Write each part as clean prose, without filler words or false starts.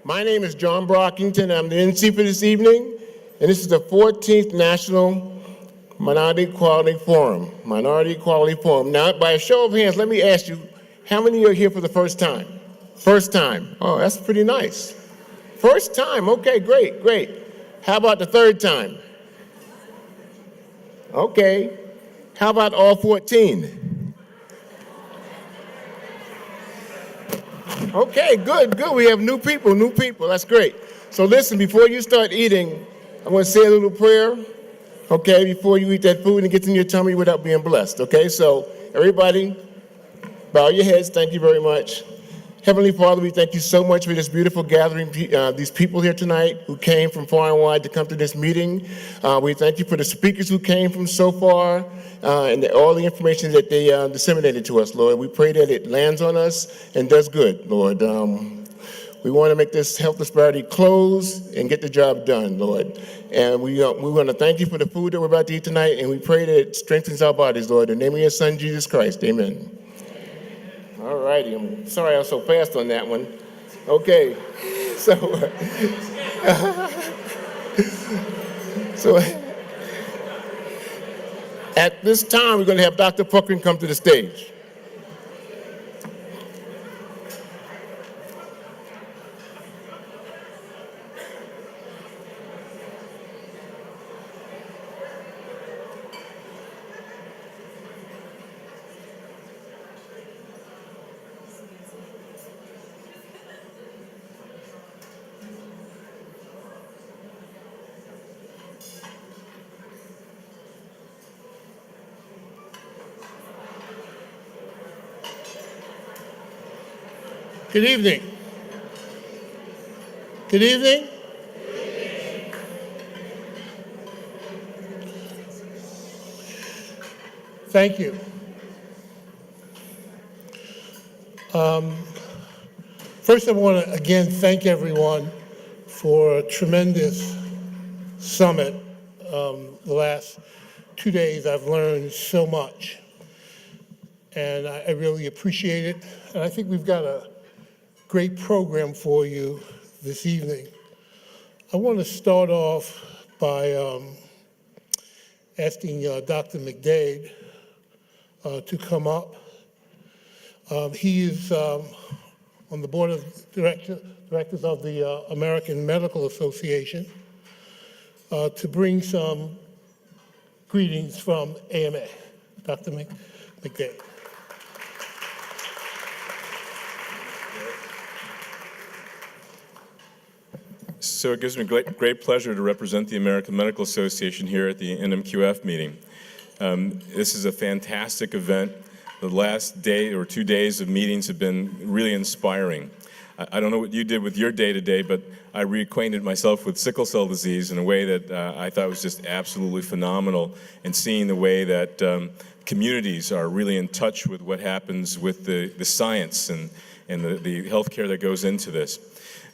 My name is John Brockington. I'm the NC for this evening, and this is the 14th National Minority Equality Forum. Now, by a show of hands, let me ask you, how many are here for the first time? First time. Oh, that's pretty nice. First time. Okay, great. How about the third time? Okay. How about all 14? Okay, good. We have new people. That's great. So listen, before you start eating, I want to say a little prayer, okay, before you eat that food and it gets in your tummy without being blessed, okay? So everybody, bow your heads. Thank you very much. Heavenly Father, we thank you so much for this beautiful gathering, these people here tonight who came from far and wide to come to this meeting. We thank you for the speakers who came from so far and all the information that they disseminated to us, Lord. We pray that it lands on us and does good, Lord. We want to make this health disparity close and get the job done, Lord. And we want to thank you for the food that we're about to eat tonight, and we pray that it strengthens our bodies, Lord. In the name of your Son, Jesus Christ, amen. All righty, I'm sorry I was so fast on that one. Okay, so at this time, we're going to have Dr. Puckrein come to the stage. Good evening. Good evening. Thank you. First, I want to again thank everyone for a tremendous summit. The last 2 days, I've learned so much, and I really appreciate it. And I think we've got a great program for you this evening. I want to start off by asking Dr. McDade to come up. He is on the board of directors of the American Medical Association to bring some greetings from AMA. Dr. McDade. So it gives me great pleasure to represent the American Medical Association here at the NMQF meeting. This is a fantastic event. The last day or 2 days of meetings have been really inspiring. I don't know what you did with your day today, but I reacquainted myself with sickle cell disease in a way that I thought was just absolutely phenomenal, and seeing the way that communities are really in touch with what happens with the science and the healthcare that goes into this.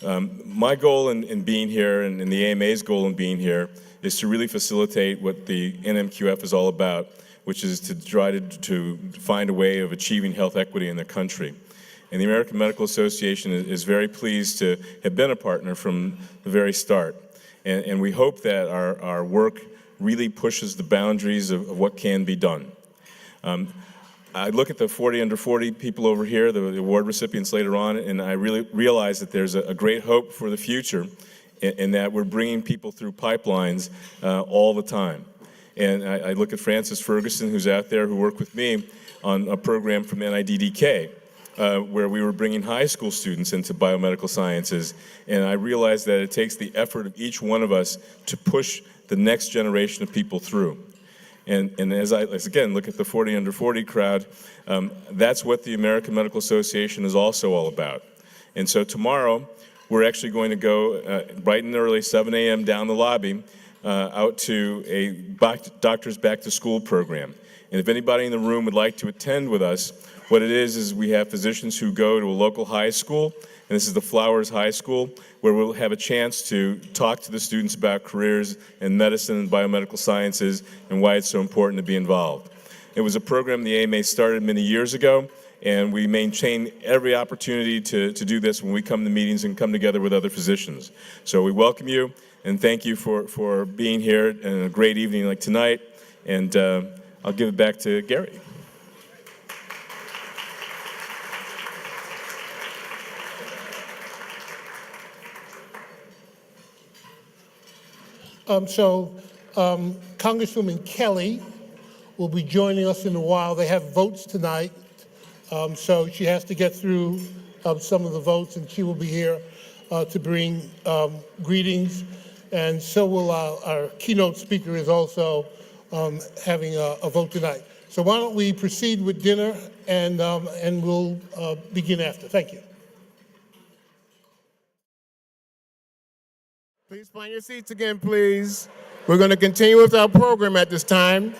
My goal in being here, and the AMA's goal in being here, is to really facilitate what the NMQF is all about, which is to try to find a way of achieving health equity in the country. And the American Medical Association is very pleased to have been a partner from the very start. And we hope that our work really pushes the boundaries of what can be done. I look at the 40 under 40 people over here, the award recipients later on, and I really realize that there's a great hope for the future, in that we're bringing people through pipelines all the time. And I look at Francis Ferguson, who's out there, who worked with me on a program from NIDDK, where we were bringing high school students into biomedical sciences. And I realized that it takes the effort of each one of us to push the next generation of people through. And as I again look at the 40 under 40 crowd, that's what the American Medical Association is also all about. And so tomorrow, we're actually going to go bright and early, 7 a.m. down the lobby, out to a Doctors Back to School program. And if anybody in the room would like to attend with us, what it is we have physicians who go to a local high school, and this is the Flowers High School, where we'll have a chance to talk to the students about careers in medicine and biomedical sciences and why it's so important to be involved. It was a program the AMA started many years ago, And we maintain every opportunity to do this when we come to meetings and come together with other physicians. So we welcome you and thank you for being here and a great evening like tonight. And I'll give it back to Gary. Congresswoman Kelly will be joining us in a while. They have votes tonight, so she has to get through some of the votes, and she will be here to bring greetings. And so will our keynote speaker is also having a vote tonight. So why don't we proceed with dinner, and we'll begin after. Thank you. Please find your seats again, please. We're going to continue with our program at this time.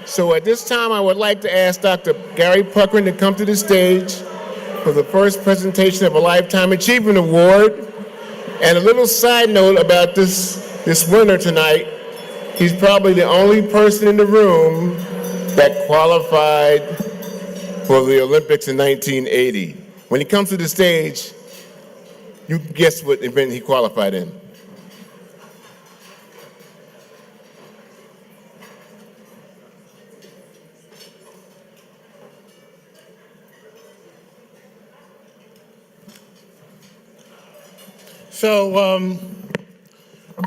So at this time, I would like to ask Dr. Gary Puckrein to come to the stage for the first presentation of a Lifetime Achievement Award. And a little side note about this winner tonight, he's probably the only person in the room that qualified for the Olympics in 1980. When he comes to the stage, you can guess what event he qualified in. So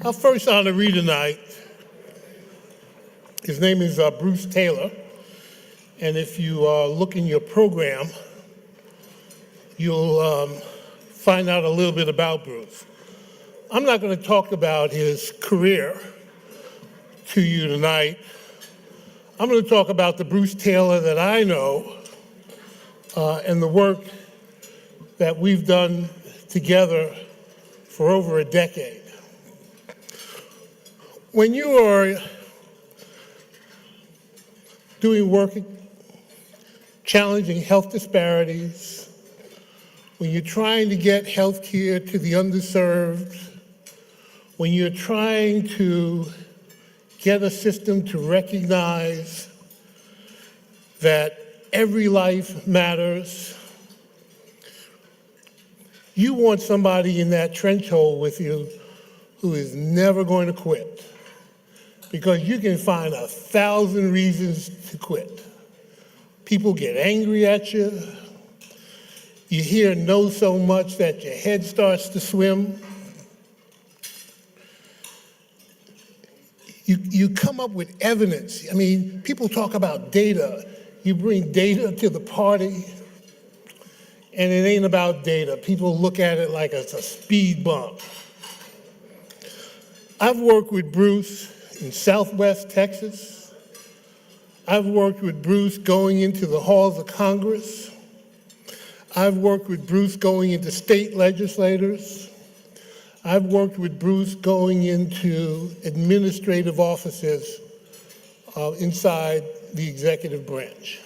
our first honoree tonight, his name is Bruce Taylor, and if you look in your program, you'll find out a little bit about Bruce. I'm not going to talk about his career to you tonight. I'm going to talk about the Bruce Taylor that I know and the work that we've done together for over a decade. When you are doing work challenging health disparities, when you're trying to get health care to the underserved, when you're trying to get a system to recognize that every life matters, you want somebody in that trench hole with you who is never going to quit, because you can find 1,000 reasons to quit. People get angry at you. You hear no so much that your head starts to swim. You come up with evidence. I mean, people talk about data. You bring data to the party, and it ain't about data. People look at it like it's a speed bump. I've worked with Bruce in Southwest Texas. I've worked with Bruce going into the halls of Congress. I've worked with Bruce going into state legislators. I've worked with Bruce going into administrative offices inside the executive branch.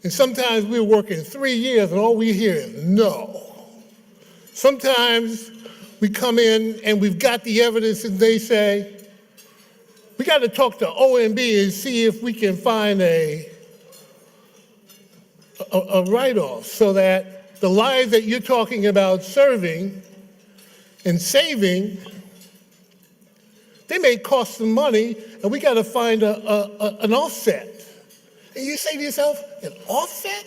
And sometimes we're working 3 years and all we hear is no. Sometimes we come in and we've got the evidence and they say, we got to talk to OMB and see if we can find a write-off so that the lives that you're talking about serving and saving, they may cost some money and we got to find an offset. And you say to yourself, an offset?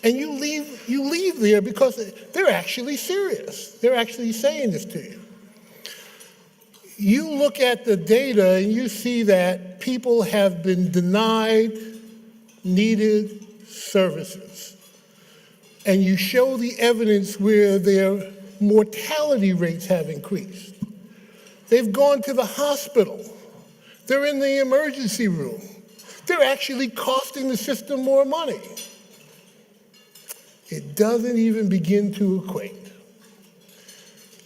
And you leave there because they're actually serious. They're actually saying this to you. You look at the data and you see that people have been denied needed services. And you show the evidence where their mortality rates have increased. They've gone to the hospital. They're in the emergency room. They're actually costing the system more money. It doesn't even begin to equate.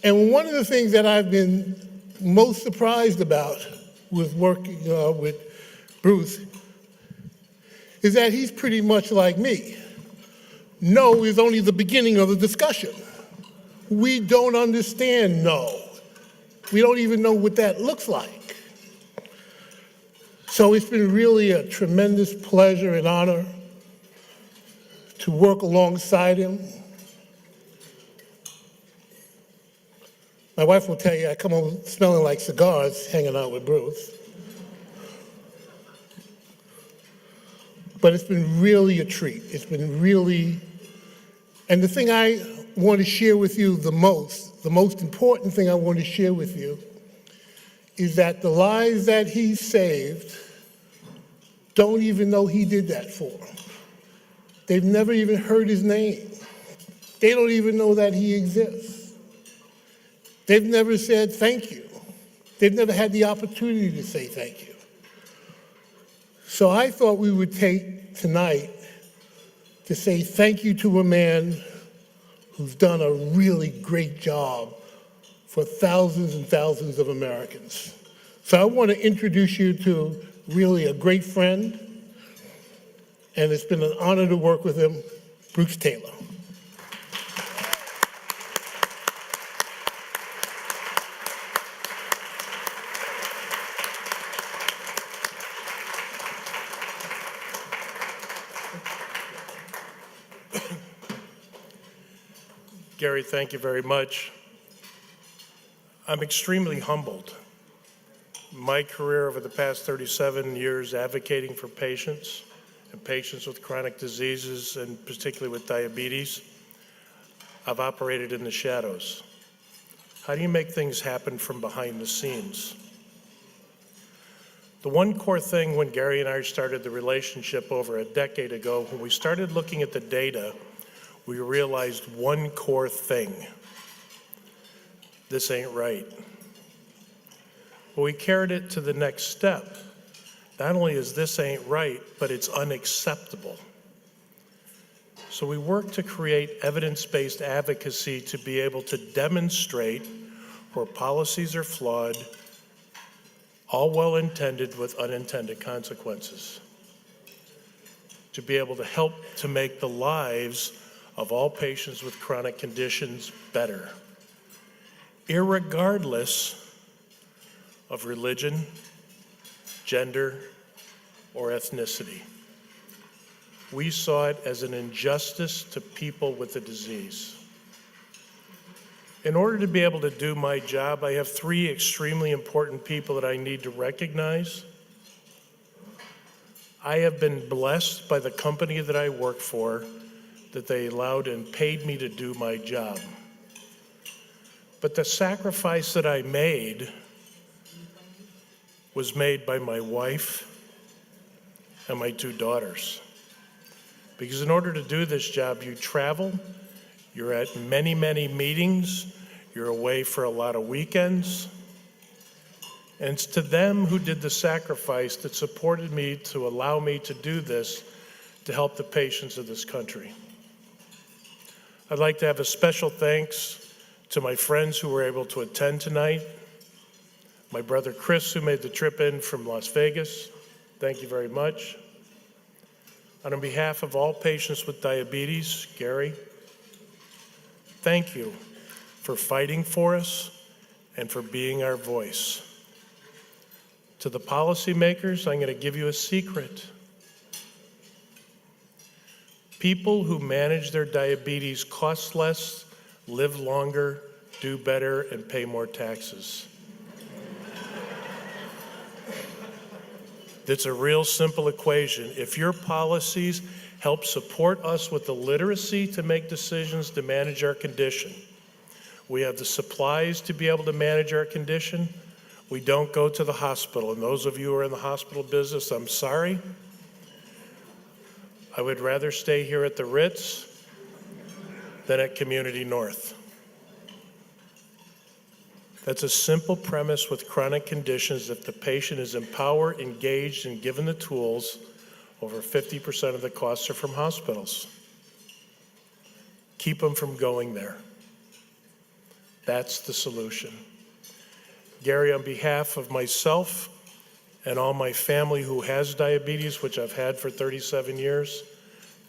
And one of the things that I've been most surprised about with working with Bruce is that he's pretty much like me. No is only the beginning of the discussion. We don't understand no. We don't even know what that looks like. So it's been really a tremendous pleasure and honor to work alongside him. My wife will tell you I come home smelling like cigars hanging out with Bruce. But it's been really a treat. It's been really, and the thing I want to share with you the most important thing I want to share with you is that the lives that he saved don't even know he did that for. They've never even heard his name. They don't even know that he exists. They've never said thank you. They've never had the opportunity to say thank you. So I thought we would take tonight to say thank you to a man who's done a really great job for thousands and thousands of Americans. So I want to introduce you to really a great friend, and it's been an honor to work with him, Bruce Taylor. Gary, thank you very much. I'm extremely humbled. My career over the past 37 years advocating for patients and patients with chronic diseases, and particularly with diabetes, I've operated in the shadows. How do you make things happen from behind the scenes? The one core thing when Gary and I started the relationship over a decade ago, when we started looking at the data, we realized one core thing. This ain't right. But we carried it to the next step. Not only is this ain't right, but it's unacceptable. So we worked to create evidence-based advocacy to be able to demonstrate where policies are flawed, all well-intended with unintended consequences. To be able to help to make the lives of all patients with chronic conditions better, irregardless of religion, gender, or ethnicity. We saw it as an injustice to people with the disease. In order to be able to do my job, I have three extremely important people that I need to recognize. I have been blessed by the company that I work for, that they allowed and paid me to do my job. But the sacrifice that I made was made by my wife and my two daughters. Because in order to do this job, you travel, you're at many, many meetings, you're away for a lot of weekends. And it's to them who did the sacrifice that supported me to allow me to do this to help the patients of this country. I'd like to have a special thanks to my friends who were able to attend tonight. My brother Chris, who made the trip in from Las Vegas, thank you very much. And on behalf of all patients with diabetes, Gary, thank you for fighting for us and for being our voice. To the policymakers, I'm going to give you a secret. People who manage their diabetes cost less, live longer, do better, and pay more taxes. It's a real simple equation. If your policies help support us with the literacy to make decisions to manage our condition, we have the supplies to be able to manage our condition, we don't go to the hospital. And those of you who are in the hospital business, I'm sorry. I would rather stay here at the Ritz than at Community North. That's a simple premise with chronic conditions. If the patient is empowered, engaged, and given the tools, over 50% of the costs are from hospitals. Keep them from going there. That's the solution. Gary, on behalf of myself and all my family who has diabetes, which I've had for 37 years,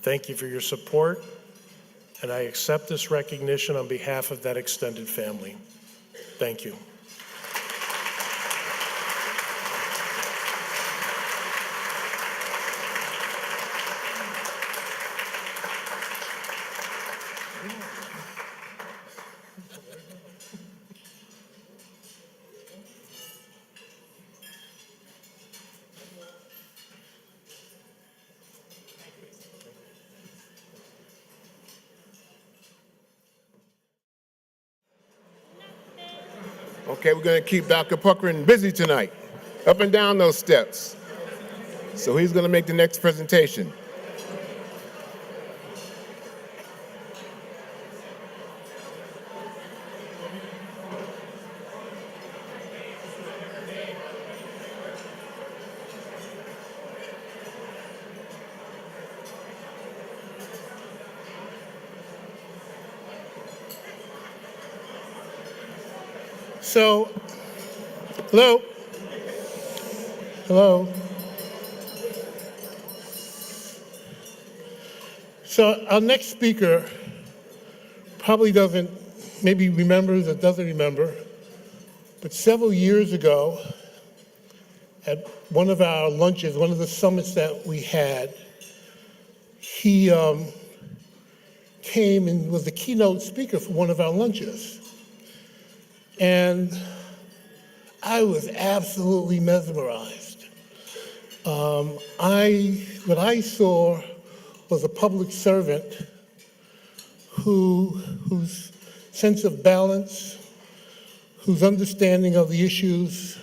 thank you for your support, and I accept this recognition on behalf of that extended family. Thank you. Okay, we're going to keep Dr. Puckrein busy tonight, up and down those steps. So he's going to make the next presentation. So, hello? Hello? So our next speaker probably doesn't, maybe remembers or doesn't remember, but several years ago at one of our lunches, one of the summits that we had, he came and was the keynote speaker for one of our lunches. And I was absolutely mesmerized. What I saw was a public servant whose sense of balance, whose understanding of the issues,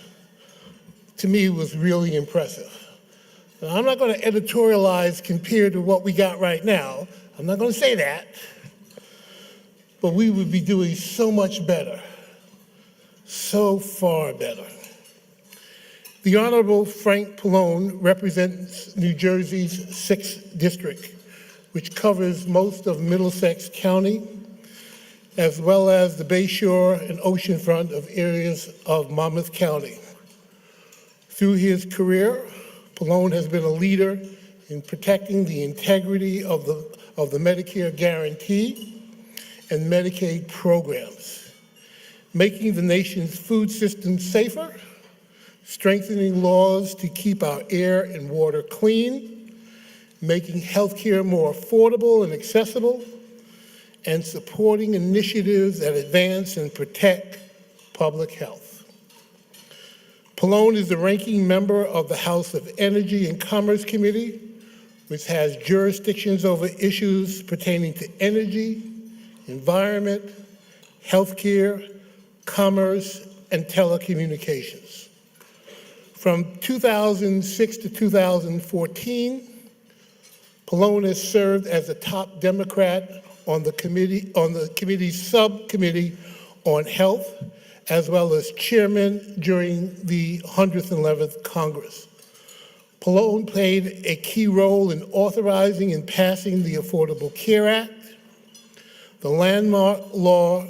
to me was really impressive. Now, I'm not going to editorialize compared to what we got right now. I'm not going to say that. But we would be doing so much better. So far better. The Honorable Frank Pallone represents New Jersey's 6th District, which covers most of Middlesex County, as well as the Bayshore and oceanfront of areas of Monmouth County. Through his career, Pallone has been a leader in protecting the integrity of the Medicare guarantee and Medicaid programs, making the nation's food system safer, strengthening laws to keep our air and water clean, making healthcare more affordable and accessible, and supporting initiatives that advance and protect public health. Pallone is the ranking member of the House of Energy and Commerce Committee, which has jurisdictions over issues pertaining to energy, environment, healthcare, commerce, and telecommunications. From 2006 to 2014, Pallone has served as a top Democrat on the committee's subcommittee on health, as well as chairman during the 111th Congress. Pallone played a key role in authorizing and passing the Affordable Care Act, the landmark law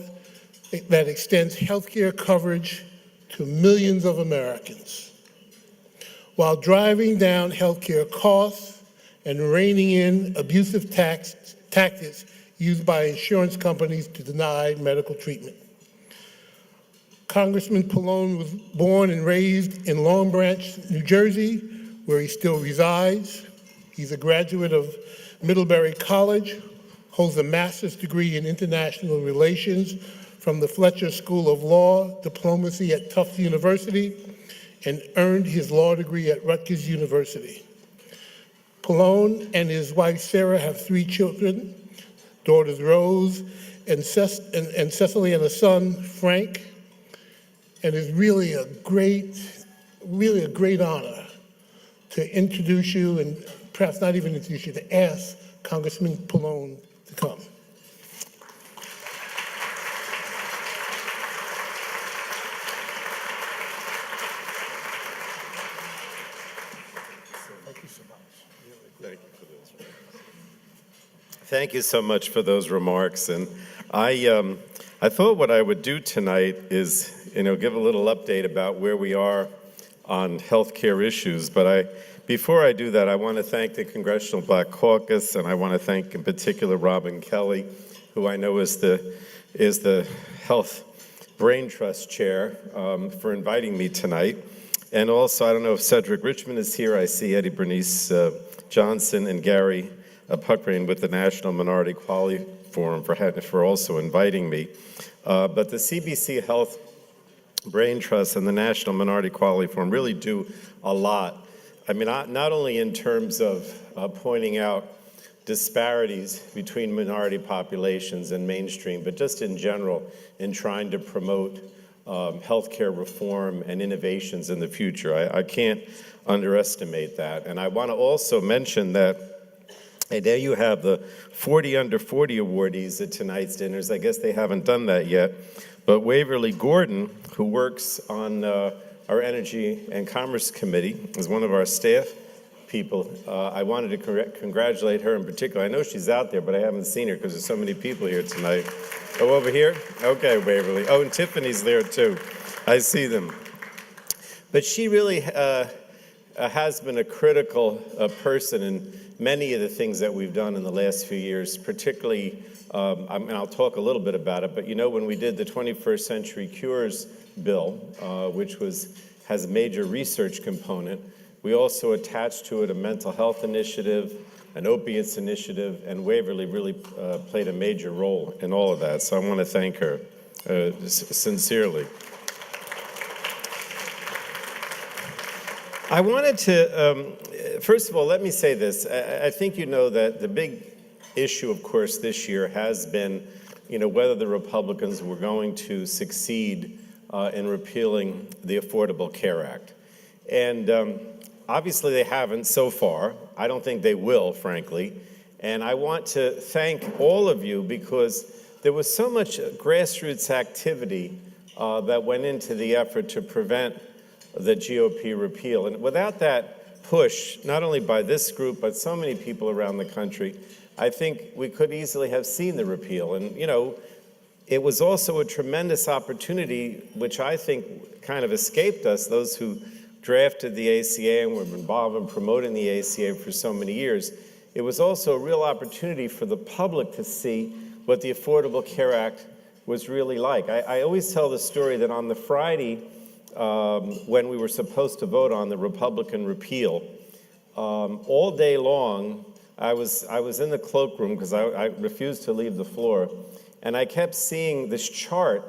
that extends healthcare coverage to millions of Americans, while driving down healthcare costs and reining in abusive tactics used by insurance companies to deny medical treatment. Congressman Pallone was born and raised in Long Branch, New Jersey, where he still resides. He's a graduate of Middlebury College, holds a master's degree in international relations from the Fletcher School of Law, diplomacy at Tufts University, and earned his law degree at Rutgers University. Pallone and his wife Sarah have 3 children, daughters Rose and Cecily, and a son, Frank. And it's really a great honor to introduce you, and perhaps not even introduce you, to ask Congressman Pallone to come. Thank you so much for those remarks. And I thought what I would do tonight is, give a little update about where we are on healthcare issues. But before I do that, I want to thank the Congressional Black Caucus, and I want to thank in particular Robin Kelly, who I know is the Health Brain Trust Chair, for inviting me tonight. And also, I don't know if Cedric Richmond is here. I see Eddie Bernice Johnson and Gary Puckrein with the National Minority Quality Forum for also inviting me. But the CBC Health Brain Trust and the National Minority Quality Forum really do a lot. I mean, not only in terms of pointing out disparities between minority populations and mainstream, but just in general in trying to promote healthcare reform and innovations in the future. I can't underestimate that. And I want to also mention that there you have the 40 under 40 awardees at tonight's dinners. I guess they haven't done that yet. But Waverly Gordon, who works on our Energy and Commerce Committee, is one of our staff people. I wanted to congratulate her in particular. I know she's out there, but I haven't seen her because there's so many people here tonight. Oh, over here? Okay, Waverly. Oh, and Tiffany's there too. I see them. But she really has been a critical person in many of the things that we've done in the last few years, particularly, and I'll talk a little bit about it, but you know, when we did the 21st Century Cures bill, which has a major research component, we also attached to it a mental health initiative, an opiates initiative, and Waverly really played a major role in all of that. So I want to thank her sincerely. I wanted to, first of all, let me say this. I think you know that the big issue, of course, this year has been, you know, whether the Republicans were going to succeed in repealing the Affordable Care Act. And obviously they haven't so far. I don't think they will, frankly. And I want to thank all of you because there was so much grassroots activity that went into the effort to prevent the GOP repeal. And without that push, not only by this group, but so many people around the country, I think we could easily have seen the repeal. And, you know, it was also a tremendous opportunity, which I think kind of escaped us, those who drafted the ACA and were involved in promoting the ACA for so many years. It was also a real opportunity for the public to see what the Affordable Care Act was really like. I always tell the story that on the Friday when we were supposed to vote on the Republican repeal, all day long, I was in the cloakroom because I refused to leave the floor, and I kept seeing this chart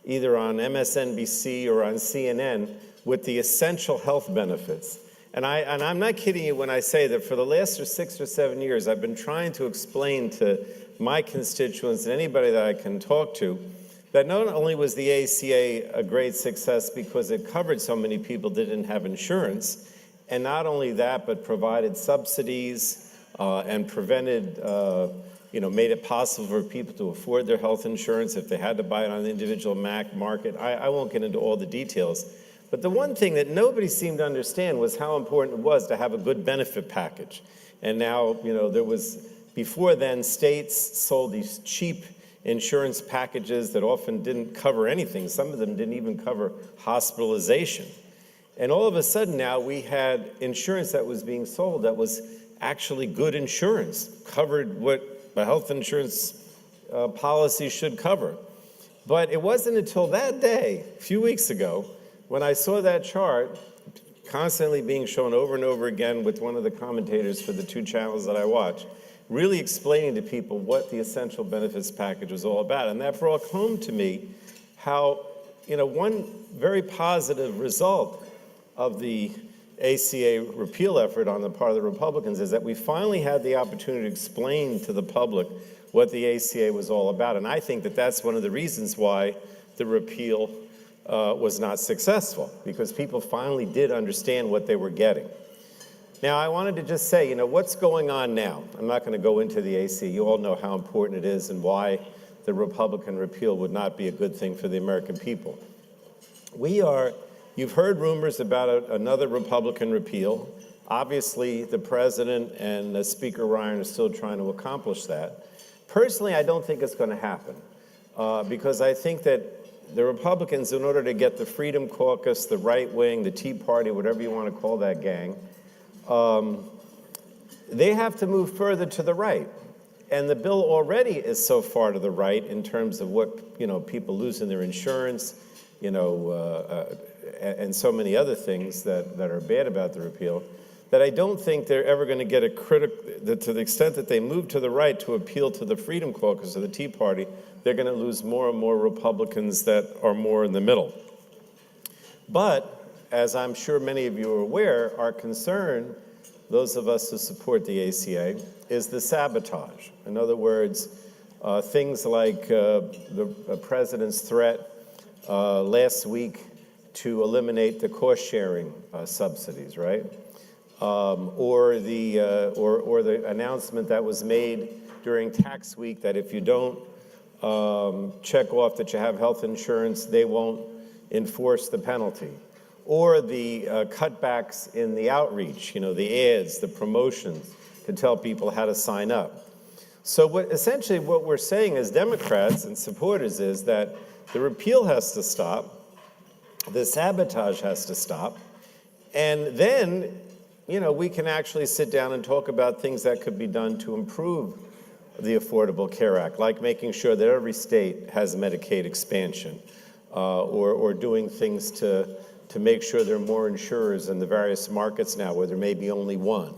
either on MSNBC or on CNN with the essential health benefits. And I'm not kidding you when I say that for the last 6 or 7 years, I've been trying to explain to my constituents and anybody that I can talk to that not only was the ACA a great success because it covered so many people that didn't have insurance, and not only that, but provided subsidies and prevented, made it possible for people to afford their health insurance if they had to buy it on the individual market. I won't get into all the details. But the one thing that nobody seemed to understand was how important it was to have a good benefit package. And now, there was, before then, states sold these cheap insurance packages that often didn't cover anything. Some of them didn't even cover hospitalization. And all of a sudden now we had insurance that was being sold that was actually good insurance, covered what a health insurance policy should cover. But it wasn't until that day, a few weeks ago, when I saw that chart constantly being shown over and over again with one of the commentators for the 2 channels that I watch, really explaining to people what the essential benefits package was all about. And that brought home to me how, one very positive result of the ACA repeal effort on the part of the Republicans is that we finally had the opportunity to explain to the public what the ACA was all about. And I think that that's one of the reasons why the repeal was not successful, because people finally did understand what they were getting. Now, I wanted to just say, what's going on now? I'm not going to go into the ACA. You all know how important it is and why the Republican repeal would not be a good thing for the American people. You've heard rumors about another Republican repeal. Obviously, the president and Speaker Ryan are still trying to accomplish that. Personally, I don't think it's going to happen because I think that the Republicans, in order to get the Freedom Caucus, the right wing, the Tea Party, whatever you want to call that gang, they have to move further to the right. And the bill already is so far to the right in terms of what, people losing their insurance, and so many other things that are bad about the repeal, that I don't think they're ever going to get to the extent that they move to the right to appeal to the Freedom Caucus or the Tea Party, they're going to lose more and more Republicans that are more in the middle. But, as I'm sure many of you are aware, our concern, those of us who support the ACA, is the sabotage. In other words, things like the president's threat last week to eliminate the cost-sharing subsidies, right? Or the announcement that was made during tax week that if you don't check off that you have health insurance, they won't enforce the penalty. Or the cutbacks in the outreach, the ads, the promotions to tell people how to sign up. So essentially what we're saying as Democrats and supporters is that the repeal has to stop, the sabotage has to stop, and then, we can actually sit down and talk about things that could be done to improve the Affordable Care Act, like making sure that every state has Medicaid expansion, or doing things to make sure there are more insurers in the various markets now where there may be only one,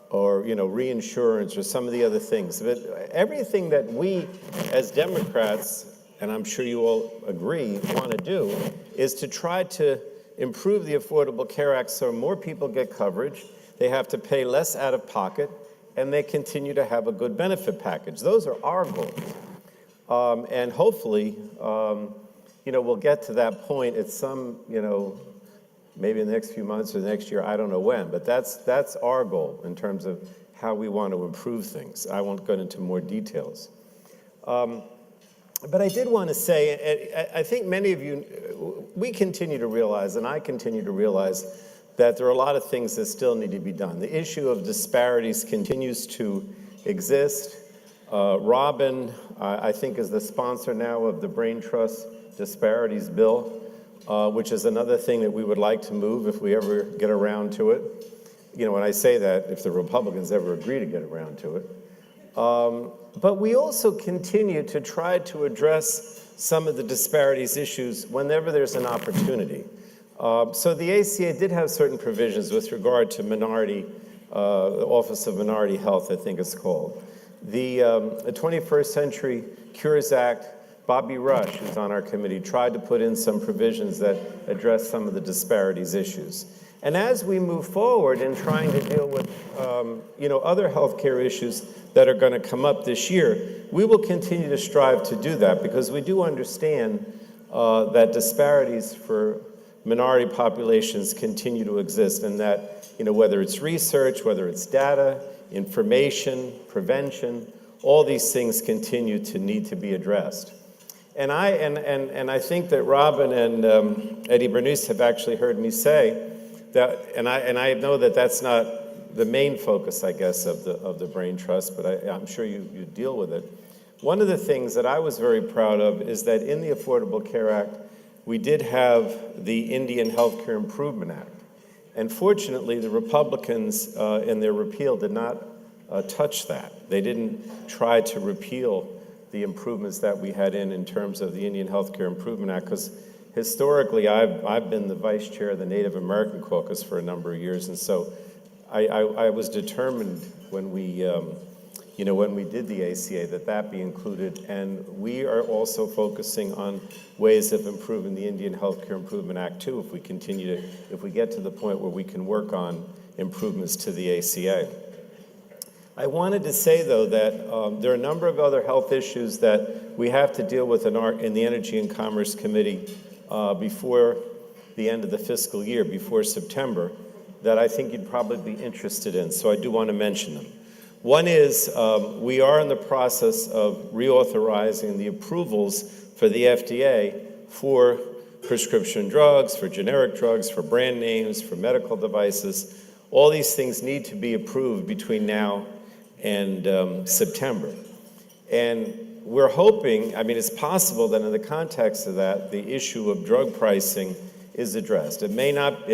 or reinsurance, or some of the other things. But everything that we as Democrats, and I'm sure you all agree, want to do is to try to improve the Affordable Care Act so more people get coverage, they have to pay less out of pocket, and they continue to have a good benefit package. Those are our goals. And hopefully, we'll get to that point at some, maybe in the next few months or the next year, I don't know when, but that's our goal in terms of how we want to improve things. I won't go into more details. But I did want to say, I think many of you, we continue to realize, and I continue to realize, that there are a lot of things that still need to be done. The issue of disparities continues to exist. Robin, I think, is the sponsor now of the Brain Trust Disparities Bill, which is another thing that we would like to move if we ever get around to it. When I say that, if the Republicans ever agree to get around to it. But we also continue to try to address some of the disparities issues whenever there's an opportunity. So the ACA did have certain provisions with regard to the Office of Minority Health, I think it's called. The 21st Century Cures Act, Bobby Rush, who's on our committee, tried to put in some provisions that address some of the disparities issues. And as we move forward in trying to deal with other healthcare issues that are going to come up this year, we will continue to strive to do that, because we do understand that disparities for minority populations continue to exist, and that whether it's research, whether it's data, information, prevention, all these things continue to need to be addressed. And I think that Robin and Eddie Bernice have actually heard me say that, and I know that that's not the main focus, I guess, of the Brain Trust, but I'm sure you deal with it. One of the things that I was very proud of is that in the Affordable Care Act, we did have the Indian Healthcare Improvement Act. And fortunately, the Republicans in their repeal did not touch that. They didn't try to repeal the improvements that we had in terms of the Indian Healthcare Improvement Act, because historically, I've been the vice chair of the Native American Caucus for a number of years, and so I was determined when we did the ACA that be included, and we are also focusing on ways of improving the Indian Healthcare Improvement Act too, if we get to the point where we can work on improvements to the ACA. I wanted to say, though, that there are a number of other health issues that we have to deal with in the Energy and Commerce Committee before the end of the fiscal year, before September, that I think you'd probably be interested in. So I do want to mention them. One is we are in the process of reauthorizing the approvals for the FDA for prescription drugs, for generic drugs, for brand names, for medical devices. All these things need to be approved between now and September. And we're hoping, it's possible that in the context of that, the issue of drug pricing is addressed. It may not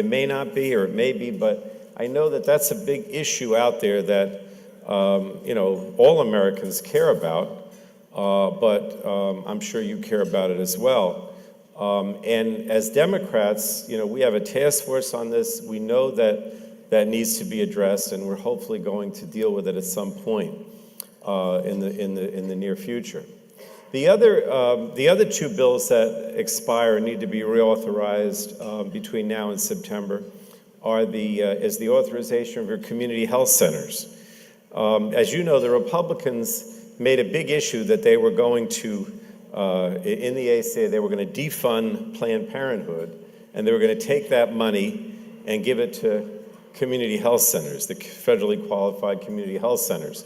be, or it may be, but I know that that's a big issue out there that all Americans care about, but I'm sure you care about it as well. And as Democrats, we have a task force on this. We know that needs to be addressed, and we're hopefully going to deal with it at some point in the near future. The other two bills that expire and need to be reauthorized between now and September is the authorization of your community health centers. As you know, the Republicans made a big issue that they were going to in the ACA, they were going to defund Planned Parenthood, and they were going to take that money and give it to community health centers, the federally qualified community health centers.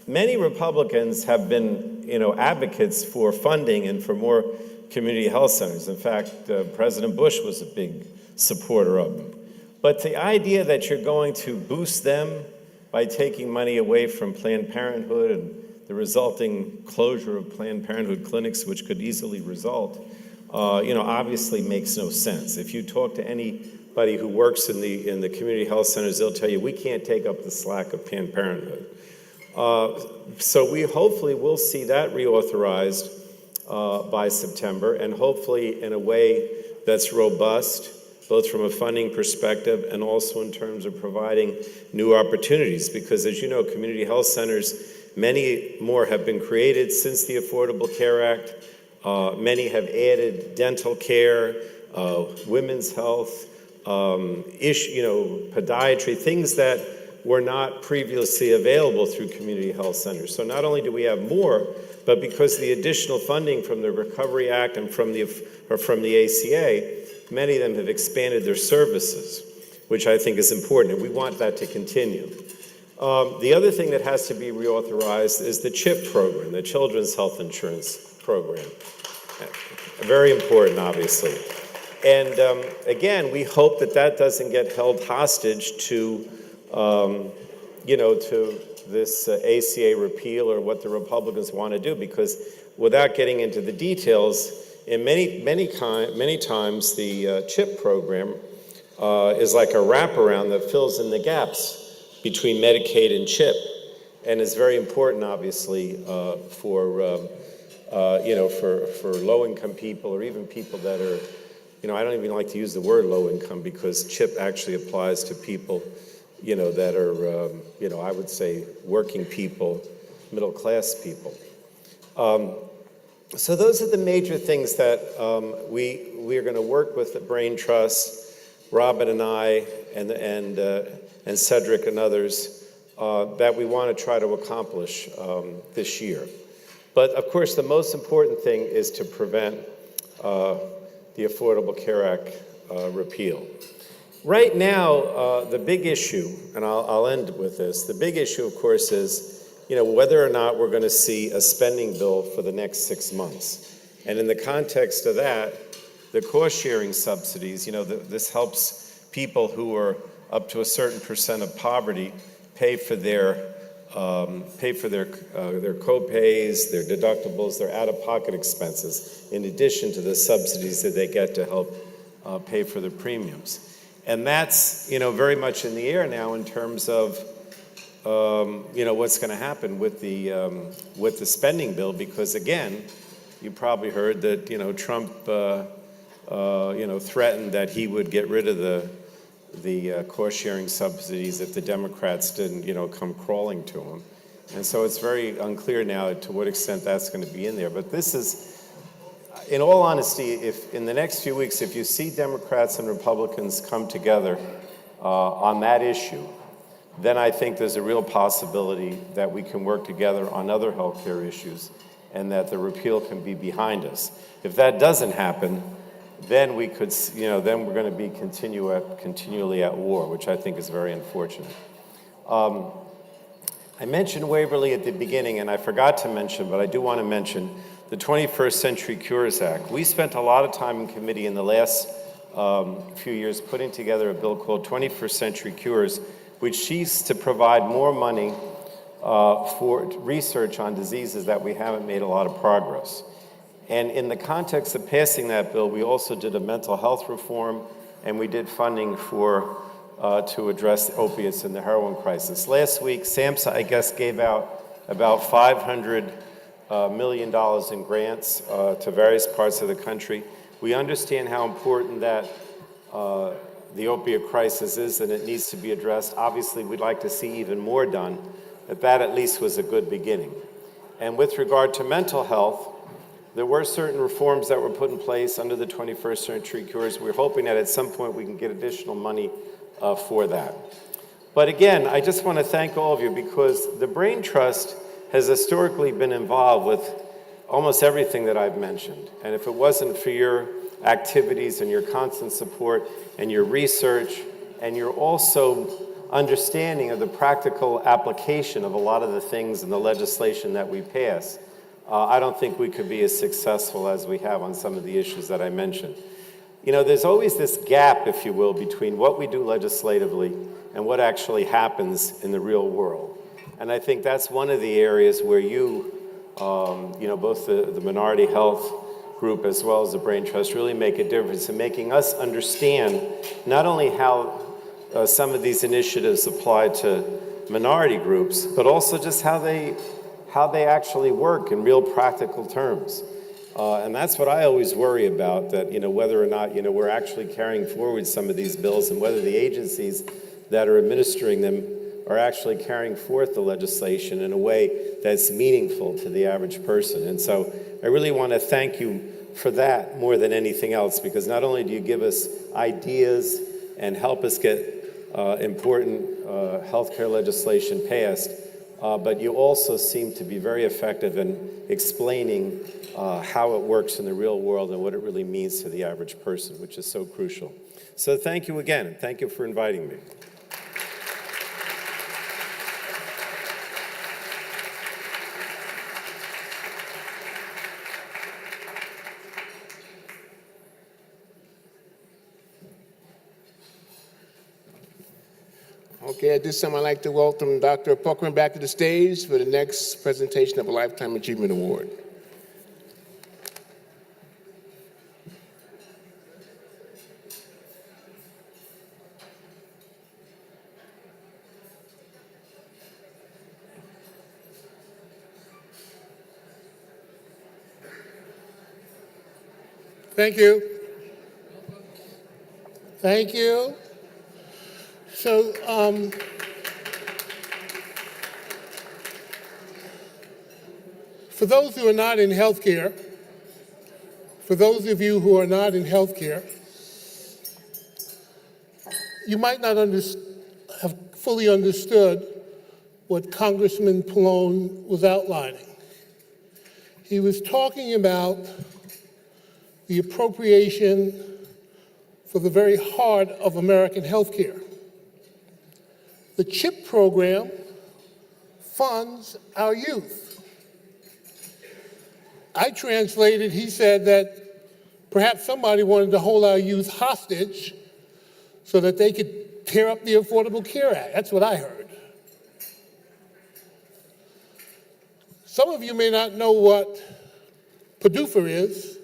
Many Republicans have been, advocates for funding and for more community health centers. In fact, President Bush was a big supporter of them. But the idea that you're going to boost them by taking money away from Planned Parenthood and the resulting closure of Planned Parenthood clinics, which could easily result, obviously makes no sense. If you talk to anybody who works in the community health centers, they'll tell you we can't take up the slack of Planned Parenthood. So we hopefully will see that reauthorized by September, and hopefully in a way that's robust, both from a funding perspective and also in terms of providing new opportunities. Because as you know, community health centers, many more have been created since the Affordable Care Act. Many have added dental care, women's health, podiatry, things that were not previously available through community health centers. So not only do we have more, but because the additional funding from the Recovery Act and from the ACA, many of them have expanded their services, which I think is important, and we want that to continue. The other thing that has to be reauthorized is the CHIP program, the Children's Health Insurance Program. Very important, obviously. And again, we hope that that doesn't get held hostage to this ACA repeal or what the Republicans want to do, because without getting into the details, in many times the CHIP program is like a wraparound that fills in the gaps between Medicaid and CHIP, and is very important, obviously, for low-income people, or even people that are, I don't even like to use the word low-income, because CHIP actually applies to people that are, I would say working people, middle-class people. So those are the major things that we are going to work with the Brain Trust, Robin and I, and Cedric and others, that we want to try to accomplish this year. But of course, the most important thing is to prevent the Affordable Care Act repeal. Right now, the big issue, and I'll end with this, the big issue, of course, is whether or not we're going to see a spending bill for the next 6 months. And in the context of that, the cost-sharing subsidies, this helps people who are up to a certain percent of poverty pay for their co-pays, their deductibles, their out-of-pocket expenses, in addition to the subsidies that they get to help pay for their premiums. And that's, very much in the air now in terms of, what's going to happen with the spending bill, because again, you probably heard that, Trump, threatened that he would get rid of the cost-sharing subsidies if the Democrats didn't, come crawling to him. And so it's very unclear now to what extent that's going to be in there. But this is, in all honesty, if in the next few weeks, if you see Democrats and Republicans come together on that issue, then I think there's a real possibility that we can work together on other healthcare issues and that the repeal can be behind us. If that doesn't happen, then we could, then we're going to be continually at war, which I think is very unfortunate. I mentioned Waverly at the beginning, and I forgot to mention, but I do want to mention the 21st Century Cures Act. We spent a lot of time in committee in the last few years putting together a bill called 21st Century Cures, which seeks to provide more money for research on diseases that we haven't made a lot of progress. And in the context of passing that bill, we also did a mental health reform, and we did funding to address the opiates and the heroin crisis. Last week, SAMHSA, I guess, gave out about $500 million in grants to various parts of the country. We understand how important that the opiate crisis is, and it needs to be addressed. Obviously, we'd like to see even more done, but that at least was a good beginning. And with regard to mental health, there were certain reforms that were put in place under the 21st Century Cures. We're hoping that at some point we can get additional money for that. But again, I just want to thank all of you, because the Brain Trust has historically been involved with almost everything that I've mentioned. And if it wasn't for your activities and your constant support and your research and your also understanding of the practical application of a lot of the things in the legislation that we pass, I don't think we could be as successful as we have on some of the issues that I mentioned. You know, there's always this gap, if you will, between what we do legislatively and what actually happens in the real world. And I think that's one of the areas where you know, both the Minority Health Group as well as the Brain Trust really make a difference in making us understand not only how some of these initiatives apply to minority groups, but also just how they actually work in real practical terms. And that's what I always worry about, that, you know, whether or not, you know, we're actually carrying forward some of these bills and whether the agencies that are administering them are actually carrying forth the legislation in a way that's meaningful to the average person. And so I really want to thank you for that more than anything else, because not only do you give us ideas and help us get important healthcare legislation passed, but you also seem to be very effective in explaining how it works in the real world and what it really means to the average person, which is so crucial. So thank you again, and thank you for inviting me. Okay, at this time, I'd like to welcome Dr. Puckrein back to the stage for the next presentation of a Lifetime Achievement Award. Thank you. Thank you. So, for those who are not in healthcare, for those of you who are not in healthcare, you might not have fully understood what Congressman Pallone was outlining. He was talking about the appropriation for the very heart of American healthcare. The CHIP program funds our youth. I translated, he said that perhaps somebody wanted to hold our youth hostage so that they could tear up the Affordable Care Act. That's what I heard. Some of you may not know what PDUFA is,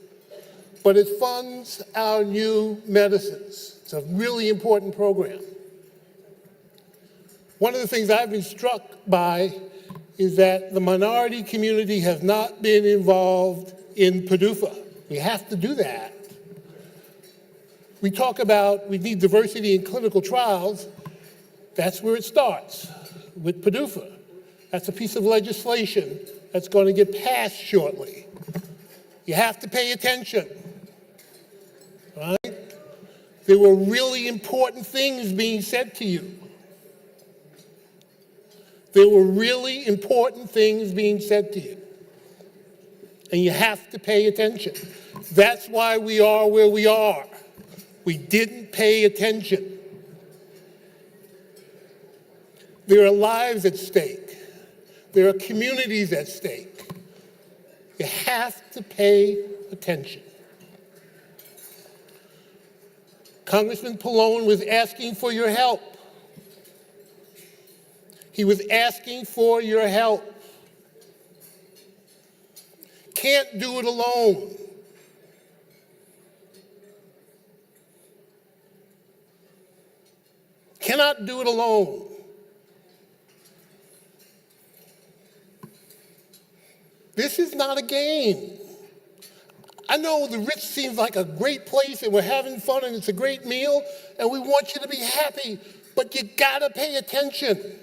but it funds our new medicines. It's a really important program. One of the things I've been struck by is that the minority community has not been involved in PDUFA. We have to do that. We talk about we need diversity in clinical trials. That's where it starts, with PDUFA. That's a piece of legislation that's going to get passed shortly. You have to pay attention, right? There were really important things being said to you. There were really important things being said to you. And you have to pay attention. That's why we are where we are. We didn't pay attention. There are lives at stake. There are communities at stake. You have to pay attention. Congressman Pallone was asking for your help. He was asking for your help. Can't do it alone. Cannot do it alone. This is not a game. I know the Ritz seems like a great place and we're having fun and it's a great meal and we want you to be happy, but you gotta pay attention.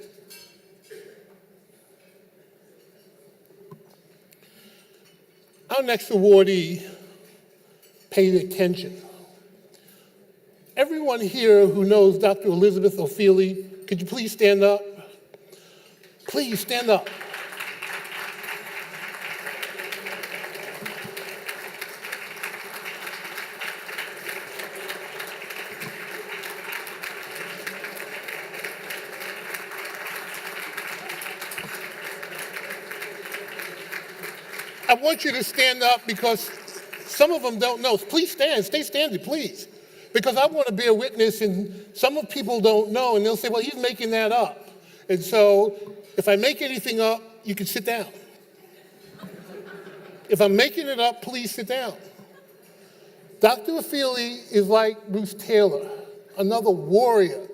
Our next awardee paid attention. Everyone here who knows Dr. Elizabeth Ofili, could you please stand up? Please stand up. want you to stand up because some of them don't know. Please stand. Stay standing, please. Because I want to bear witness, and some of people don't know, and they'll say, well, he's making that up. And so if I make anything up, you can sit down. If I'm making it up, please sit down. Dr. Ofili is like Bruce Taylor, another warrior.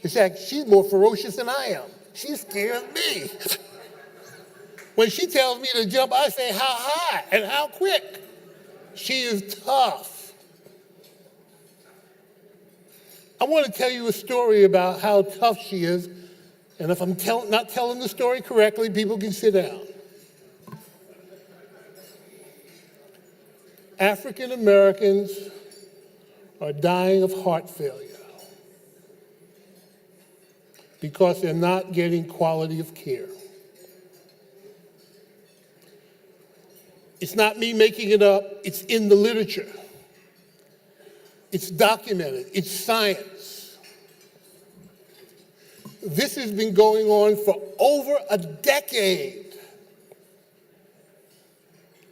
In fact, she's more ferocious than I am. She scares me. When she tells me to jump, I say, how high and how quick? She is tough. I want to tell you a story about how tough she is, and if I'm not telling the story correctly, people can sit down. African Americans are dying of heart failure because they're not getting quality of care. It's not me making it up, it's in the literature. It's documented, it's science. This has been going on for over a decade.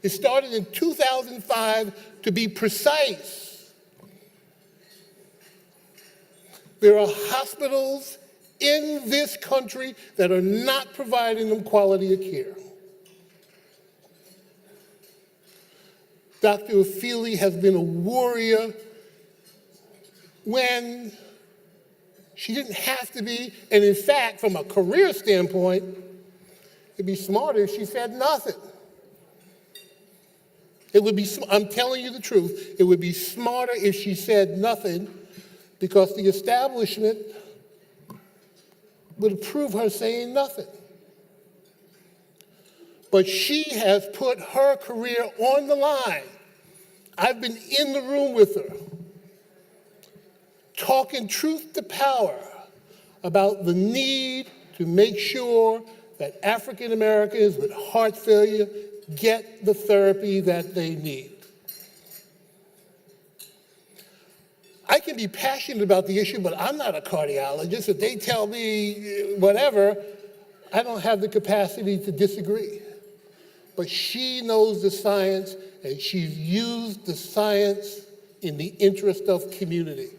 It started in 2005, to be precise. There are hospitals in this country that are not providing them quality of care. Dr. Ofili has been a warrior when she didn't have to be, and in fact, from a career standpoint, it'd be smarter if she said nothing. It would be, I'm telling you the truth, it would be smarter if she said nothing, because the establishment would approve her saying nothing. But she has put her career on the line. I've been in the room with her, talking truth to power about the need to make sure that African Americans with heart failure get the therapy that they need. I can be passionate about the issue, but I'm not a cardiologist. If they tell me whatever, I don't have the capacity to disagree. But she knows the science, and she's used the science in the interest of community.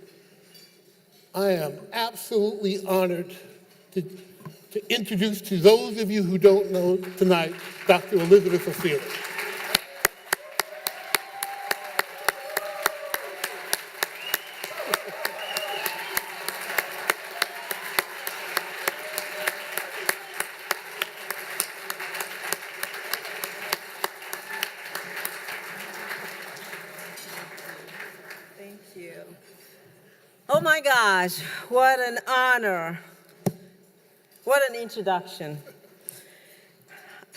I am absolutely honored to introduce to those of you who don't know tonight, Dr. Elizabeth Ofili. Thank you. Oh my gosh, what an honor. What an introduction.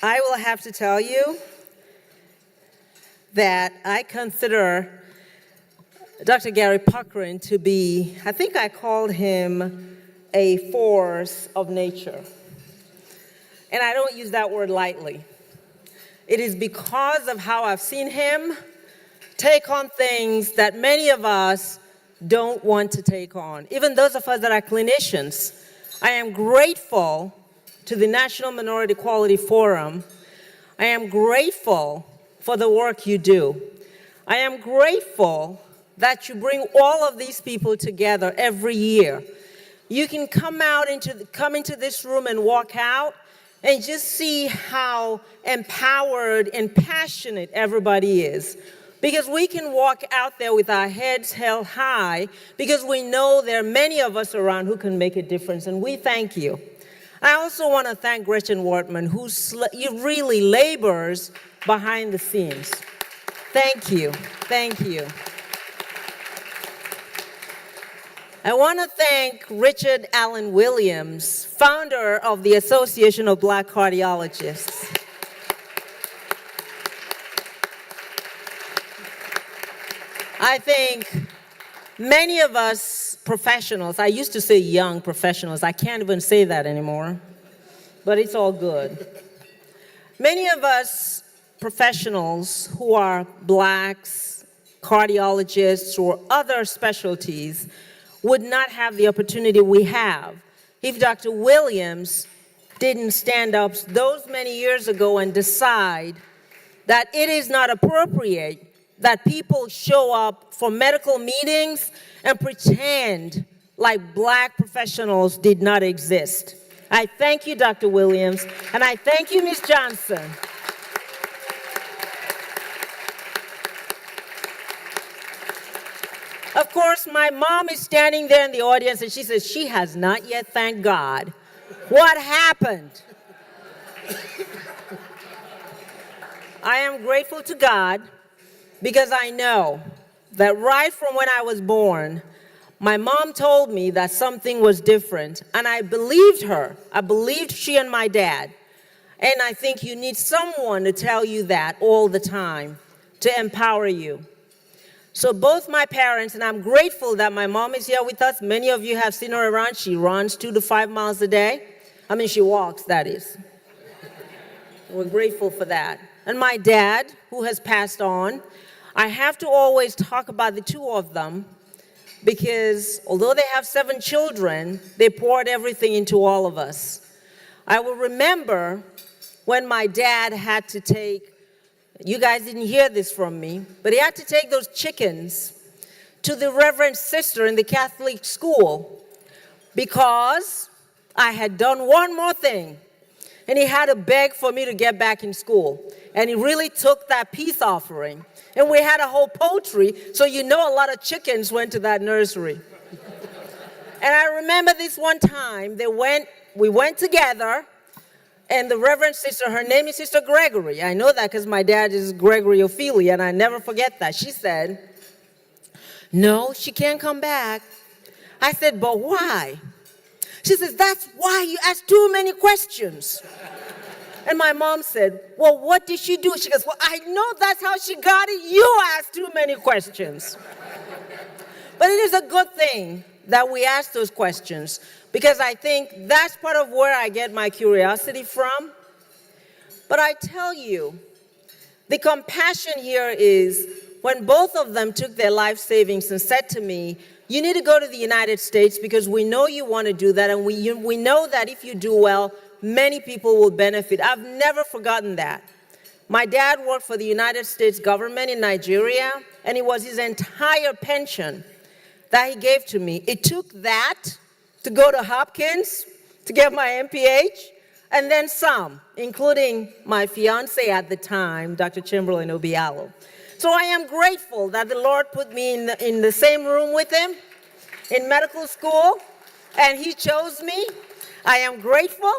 I will have to tell you that I consider Dr. Gary Puckrein to be, I think I called him a force of nature. And I don't use that word lightly. It is because of how I've seen him take on things that many of us don't want to take on, even those of us that are clinicians. I am grateful to the National Minority Equality Forum. I am grateful for the work you do. I am grateful that you bring all of these people together every year. You can come into this room and walk out and just see how empowered and passionate everybody is. Because we can walk out there with our heads held high because we know there are many of us around who can make a difference, and we thank you. I also want to thank Gretchen Wortman, who really labors behind the scenes. Thank you. Thank you. I want to thank Richard Allen Williams, founder of the Association of Black Cardiologists. I think many of us professionals, I used to say young professionals, I can't even say that anymore, but it's all good. Many of us professionals who are blacks, cardiologists, or other specialties would not have the opportunity we have if Dr. Williams didn't stand up those many years ago and decide that it is not appropriate that people show up for medical meetings and pretend like black professionals did not exist. I thank you, Dr. Williams, and I thank you, Ms. Johnson. Of course, my mom is standing there in the audience and she says, she has not yet thanked God. What happened? I am grateful to God because I know that right from when I was born, my mom told me that something was different, and I believed her. I believed she and my dad. And I think you need someone to tell you that all the time to empower you. So both my parents, and I'm grateful that my mom is here with us. Many of you have seen her around. She runs 2 to 5 miles a day. I mean, she walks, that is. We're grateful for that. And my dad, who has passed on, I have to always talk about the two of them because although they have 7 children, they poured everything into all of us. I will remember when my dad had to take, you guys didn't hear this from me, but he had to take those chickens to the Reverend sister in the Catholic school because I had done one more thing. And he had to beg for me to get back in school. And he really took that peace offering. And we had a whole poultry, so you know a lot of chickens went to that nursery. And I remember this one time, we went together, and the Reverend sister, her name is Sister Gregory. I know that because my dad is Gregory Ofili, and I never forget that. She said, no, she can't come back. I said, but why? She says, that's why you ask too many questions. And my mom said, well, what did she do? She goes, well, I know that's how she got it. You asked too many questions. But it is a good thing that we ask those questions because I think that's part of where I get my curiosity from. But I tell you, the compassion here is when both of them took their life savings and said to me, you need to go to the United States because we know you want to do that, and we know that if you do well, many people will benefit. I've never forgotten that. My dad worked for the United States government in Nigeria, and it was his entire pension that he gave to me. It took that to go to Hopkins to get my MPH, and then some, including my fiance at the time, Dr. Chamberlain Obialo. So I am grateful that the Lord put me in the same room with him in medical school, and he chose me. I am grateful.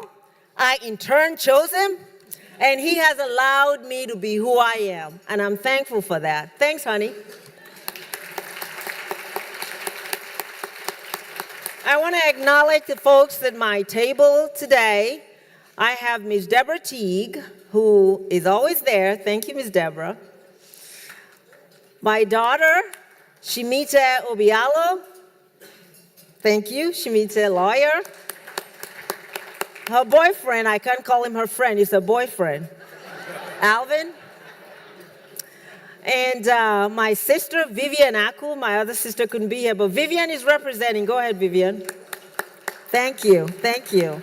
I, in turn, chose him, and he has allowed me to be who I am, and I'm thankful for that. Thanks, honey. I want to acknowledge the folks at my table today. I have Ms. Deborah Teague, who is always there. Thank you, Ms. Deborah. My daughter, Shimita Obialo. Thank you, Shimita, lawyer. Her boyfriend, I can't call him her friend, he's her boyfriend, Alvin. And my sister, Vivian Aku, my other sister couldn't be here, but Vivian is representing. Go ahead, Vivian. Thank you, thank you.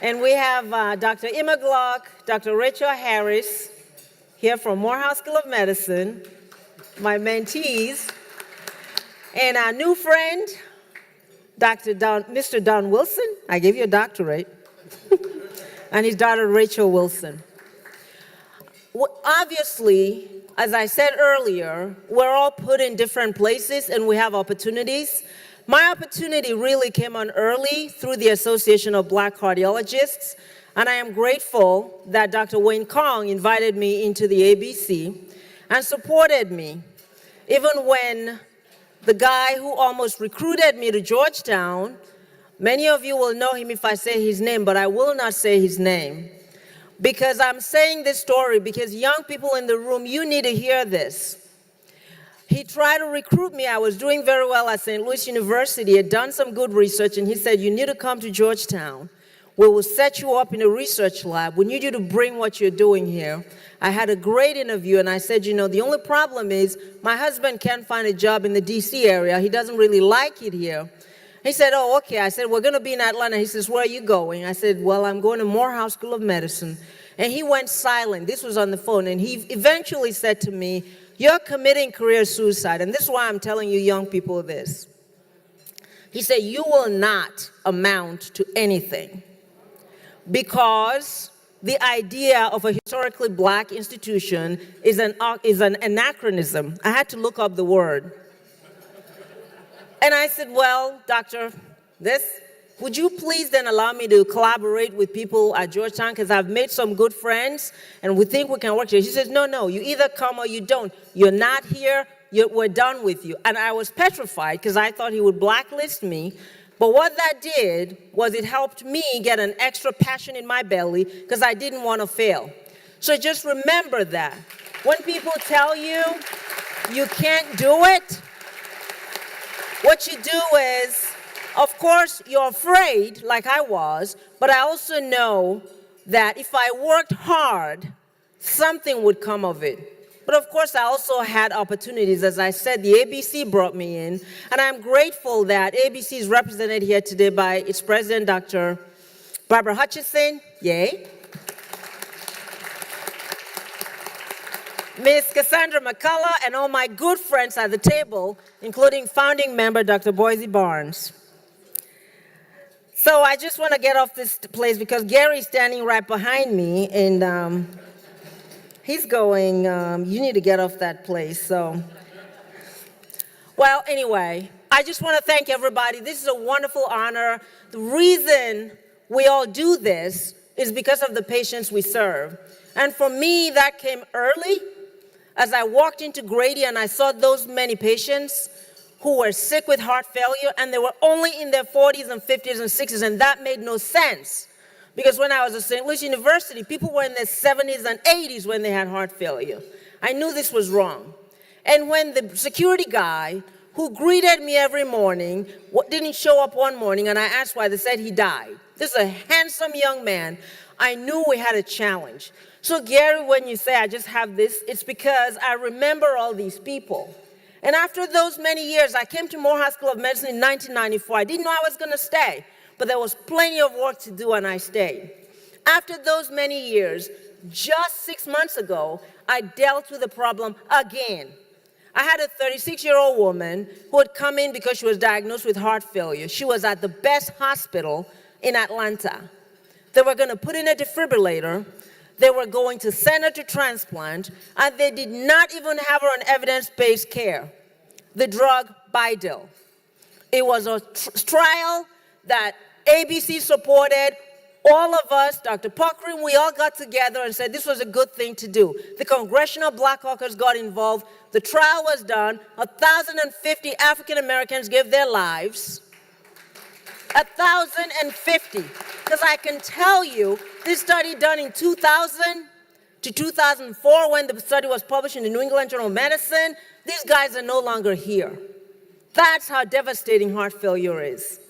And we have Dr. Emma Glock, Dr. Rachel Harris, here from Morehouse School of Medicine, my mentees, and our new friend, Mr. Don Wilson. I gave you a doctorate. And his daughter, Rachel Wilson. Obviously, as I said earlier, we're all put in different places and we have opportunities. My opportunity really came on early through the Association of Black Cardiologists, and I am grateful that Dr. Wayne Cong invited me into the ABC and supported me. Even when the guy who almost recruited me to Georgetown, many of you will know him if I say his name, but I will not say his name. Because I'm saying this story because young people in the room, you need to hear this. He tried to recruit me. I was doing very well at St. Louis University, had done some good research, and he said, you need to come to Georgetown. We will set you up in a research lab. We need you to bring what you're doing here. I had a great interview, and I said, you know, the only problem is my husband can't find a job in the DC area. He doesn't really like it here. He said, oh, okay. I said, we're going to be in Atlanta. He says, where are you going? I said, well, I'm going to Morehouse School of Medicine. And he went silent. This was on the phone. And he eventually said to me, "You're committing career suicide." And this is why I'm telling you young people this. He said, "You will not amount to anything because the idea of a historically black institution is an anachronism." I had to look up the word. And I said, "Well, doctor, would you please then allow me to collaborate with people at Georgetown, because I've made some good friends and we think we can work here." He says, no, you either come or you don't. You're not here, we're done with you. And I was petrified because I thought he would blacklist me. But what that did was it helped me get an extra passion in my belly because I didn't want to fail. So just remember that. When people tell you you can't do it, what you do is, of course, you're afraid, like I was, but I also know that if I worked hard, something would come of it. But of course, I also had opportunities. As I said, the ABC brought me in, and I'm grateful that ABC is represented here today by its president, Dr. Barbara Hutchison, yay. Ms. Cassandra McCullough, and all my good friends at the table, including founding member Dr. Boise Barnes. So I just want to get off this place because Gary's standing right behind me, and he's going, "You need to get off that place." So, well, anyway, I just want to thank everybody. This is a wonderful honor. The reason we all do this is because of the patients we serve. And for me, that came early. As I walked into Grady and I saw those many patients who were sick with heart failure, and they were only in their 40s and 50s and 60s, and that made no sense. Because when I was at St. Louis University, people were in their 70s and 80s when they had heart failure. I knew this was wrong. And when the security guy who greeted me every morning didn't show up one morning, and I asked why, they said he died. This is a handsome young man. I knew we had a challenge. So Gary, when you say I just have this, it's because I remember all these people. And after those many years, I came to Morehouse School of Medicine in 1994. I didn't know I was going to stay, but there was plenty of work to do, and I stayed. After those many years, just 6 months ago, I dealt with the problem again. I had a 36-year-old woman who had come in because she was diagnosed with heart failure. She was at the best hospital in Atlanta. They were going to put in a defibrillator. They were going to send her to transplant, and they did not even have her on evidence-based care, the drug Bidil. It was a trial that ABC supported. All of us, Dr. Puckrein, we all got together and said this was a good thing to do. The Congressional Black Caucus got involved. The trial was done. 1,050 African Americans gave their lives. 1,050. Because I can tell you, this study done in 2000 to 2004, when the study was published in the New England Journal of Medicine, these guys are no longer here. That's how devastating heart failure is.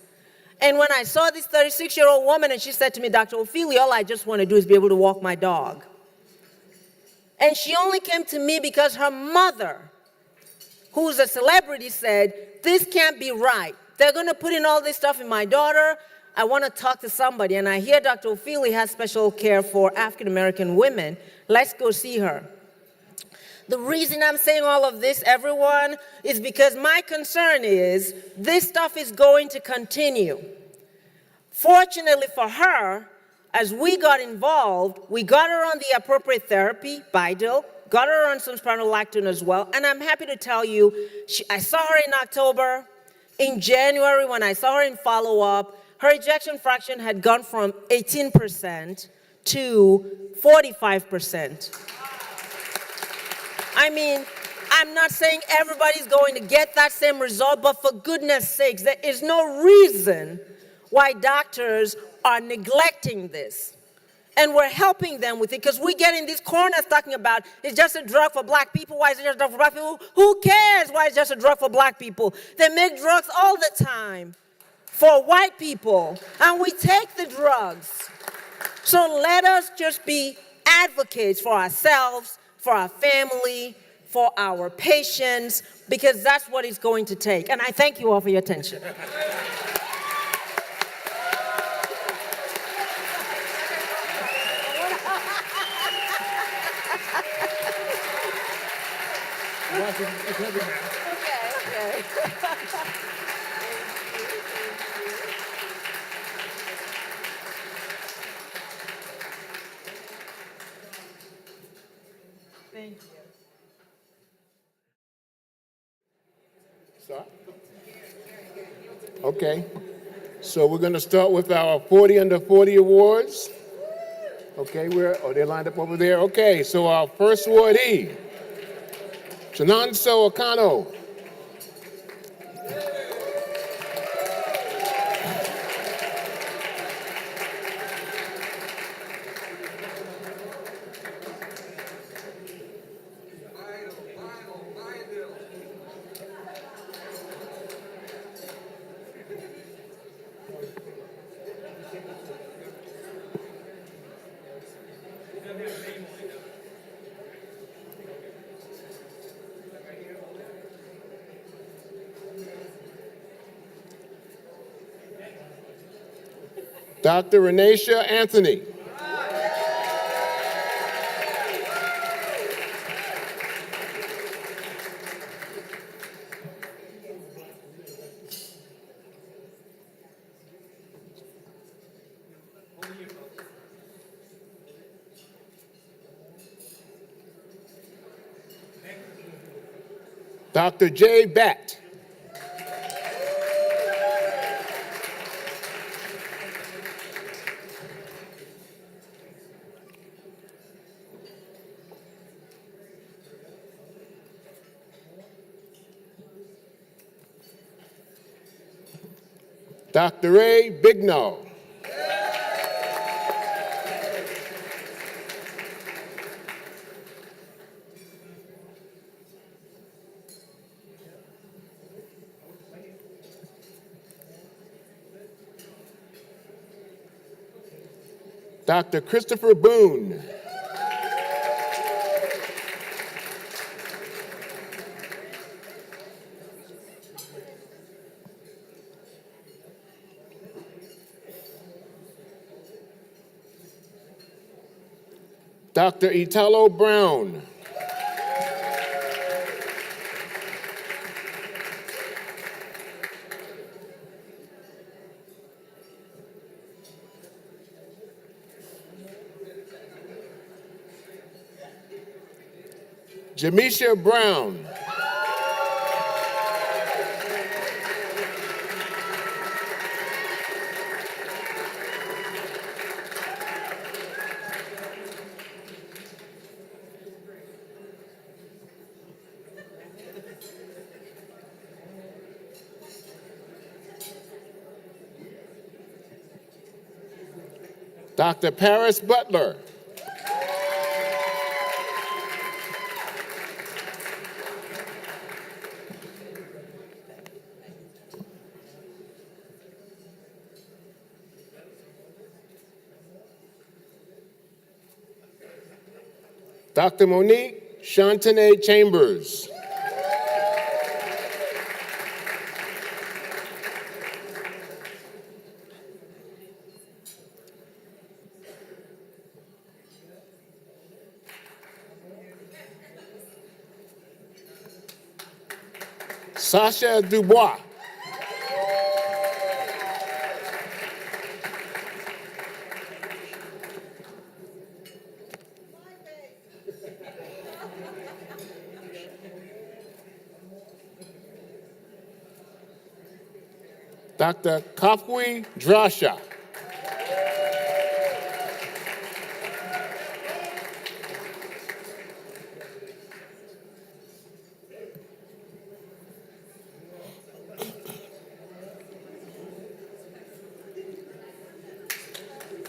And when I saw this 36-year-old woman, and she said to me, "Dr. Ofili, all I just want to do is be able to walk my dog." And she only came to me because her mother, who's a celebrity, said, "This can't be right. They're going to put in all this stuff in my daughter. I want to talk to somebody." And I hear Dr. Ofili has special care for African-American women. Let's go see her. The reason I'm saying all of this, everyone, is because my concern is this stuff is going to continue. Fortunately for her, as we got involved, we got her on the appropriate therapy, Bidil, got her on some spironolactone as well, and I'm happy to tell you, I saw her in October. In January, when I saw her in follow-up, her ejection fraction had gone from 18% to 45%. I mean, I'm not saying everybody's going to get that same result, but for goodness sakes, there is no reason why doctors are neglecting this. And we're helping them with it, because we get in these corners talking about it's just a drug for black people. Why is it just a drug for black people? Who cares why it's just a drug for black people? They make drugs all the time for white people, and we take the drugs. So let us just be advocates for ourselves, for our family, for our patients, because that's what it's going to take. And I thank you all for your attention. Okay. Thank you. Start? Okay. So we're going to start with our 40 under 40 awards. Okay, they're lined up over there. Okay, so our first awardee, Chinonso Akano. Dr. Renisha Anthony. Dr. J. Batt. Dr. Ray Bignall. Dr. Christopher Boone. Dr. Italo Brown. Jamisha Brown. Dr. Paris Butler. Dr. Monique Chantenay Chambers. Sasha Dubois. Dr. Kafwi Drasha.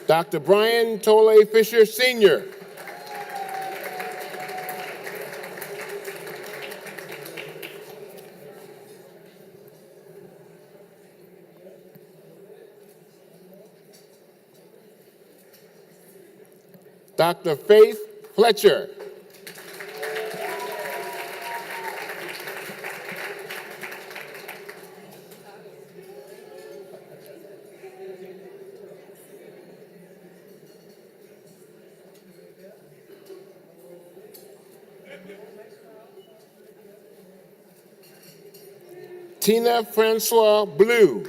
Dr. Brian Tole Fisher Sr. Dr. Faith Fletcher. Tina Francois Blue.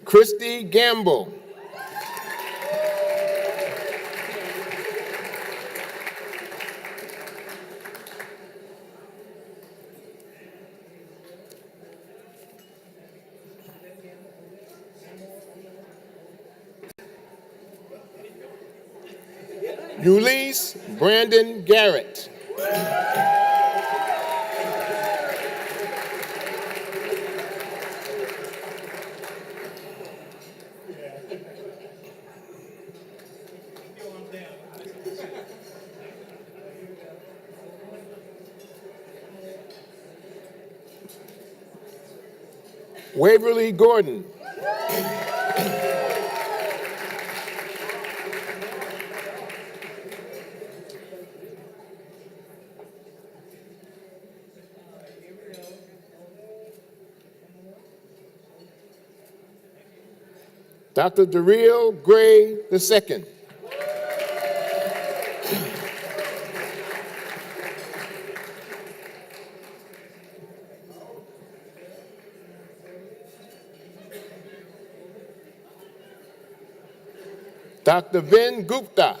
Christy Gamble. Ulysses Brandon Garrett. Waverly Gordon. Dr. Darrell Gray II. Dr. Vin Gupta.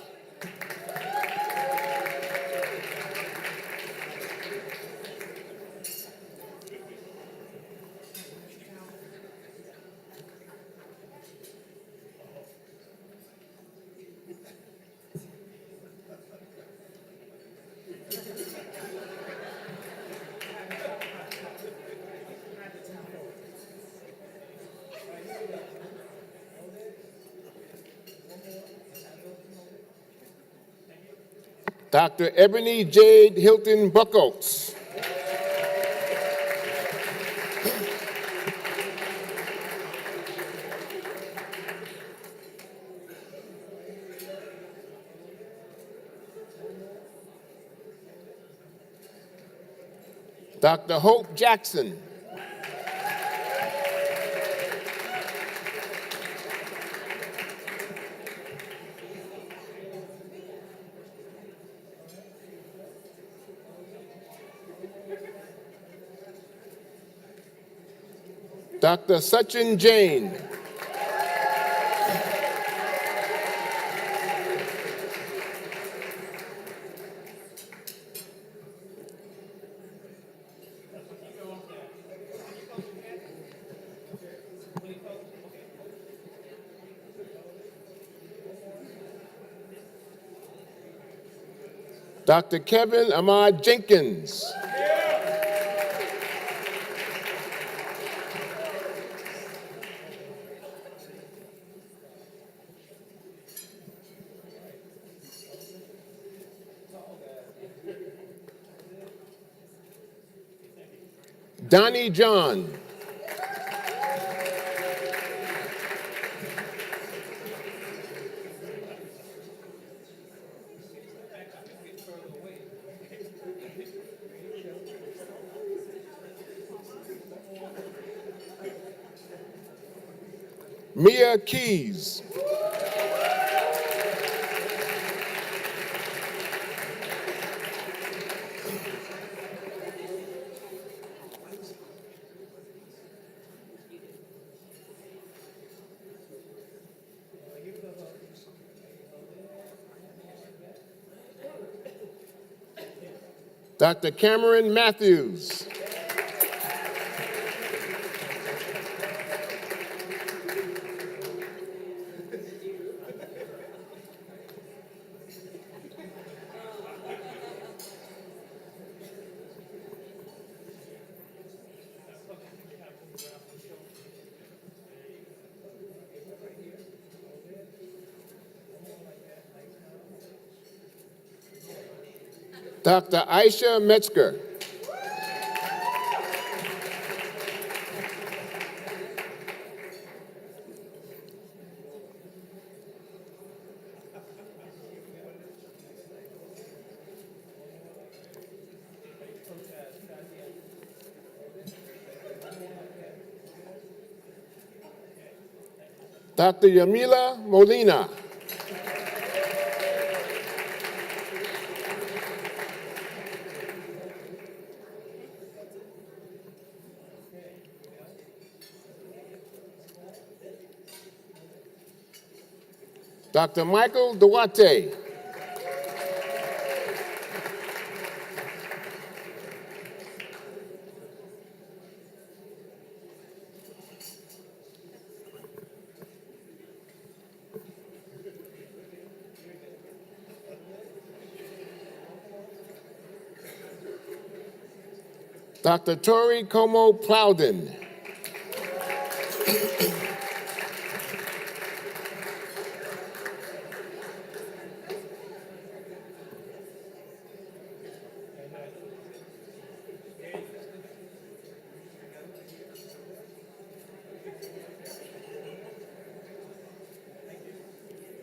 Dr. Ebony Jade Hilton Buckholtz. Dr. Hope Jackson. Dr. Sachin Jain. Dr. Kevin Ahmad Jenkins. Donnie John. Mia Keys. Dr. Cameron Matthews. Dr. Aisha Metzger. Dr. Yamila Molina. Dr. Michael Duarte. Dr. Tori Como Plowden.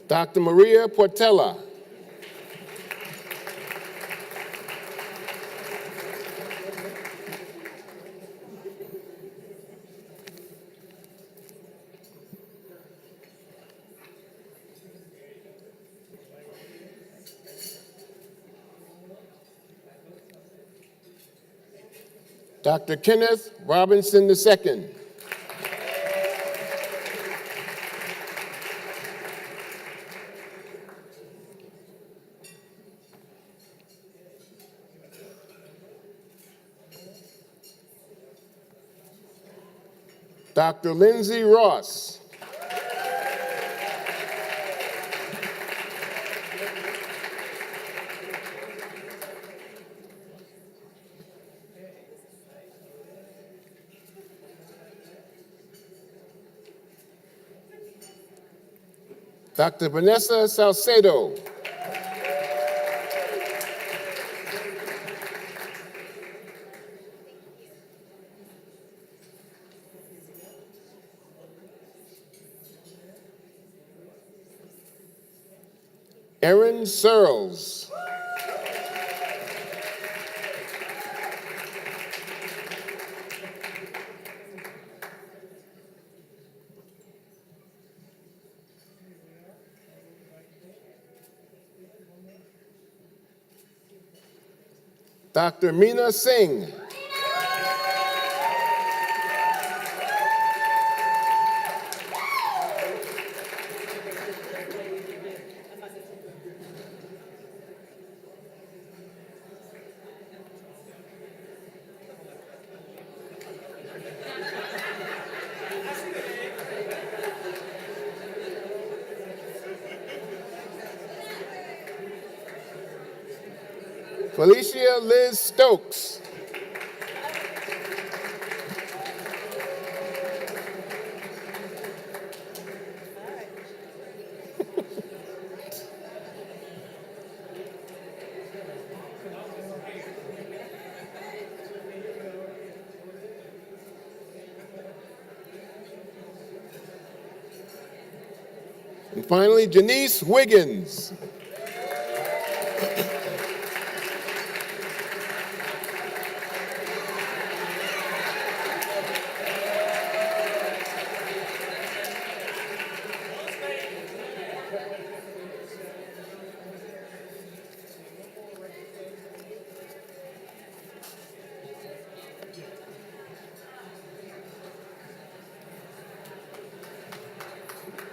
Dr. Maria Portela. Dr. Kenneth Robinson II. Dr. Lindsay Ross. Dr. Vanessa Salcedo. Erin Searles. Dr. Meena Singh. Felicia Liz Stokes. And finally, Janice Wiggins.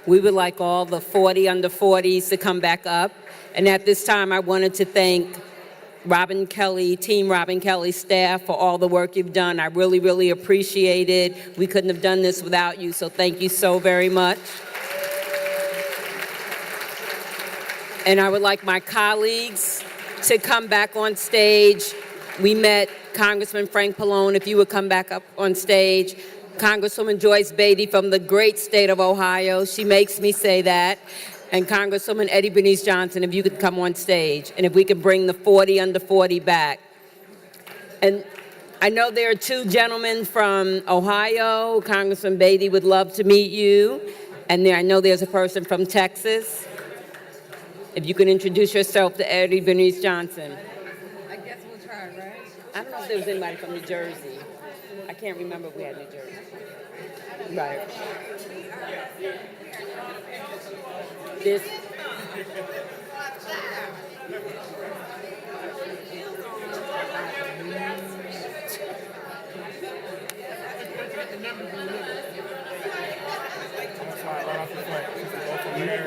We would like all the 40 under 40s to come back up. And at this time, I wanted to thank Robin Kelly, Team Robin Kelly staff for all the work you've done. I really, really appreciate it. We couldn't have done this without you, so thank you so very much. And I would like my colleagues to come back on stage. We met Congressman Frank Pallone, if you would come back up on stage. Congresswoman Joyce Beatty from the great state of Ohio. She makes me say that. And Congresswoman Eddie Bernice Johnson, if you could come on stage. And if we could bring the 40 under 40 back. And I know there are two gentlemen from Ohio. Congressman Beatty would love to meet you. And I know there's a person from Texas. If you can introduce yourself to Eddie Bernice Johnson. I guess we'll try, right? I don't know if there was anybody from New Jersey. I can't remember if we had New Jersey. Right. This.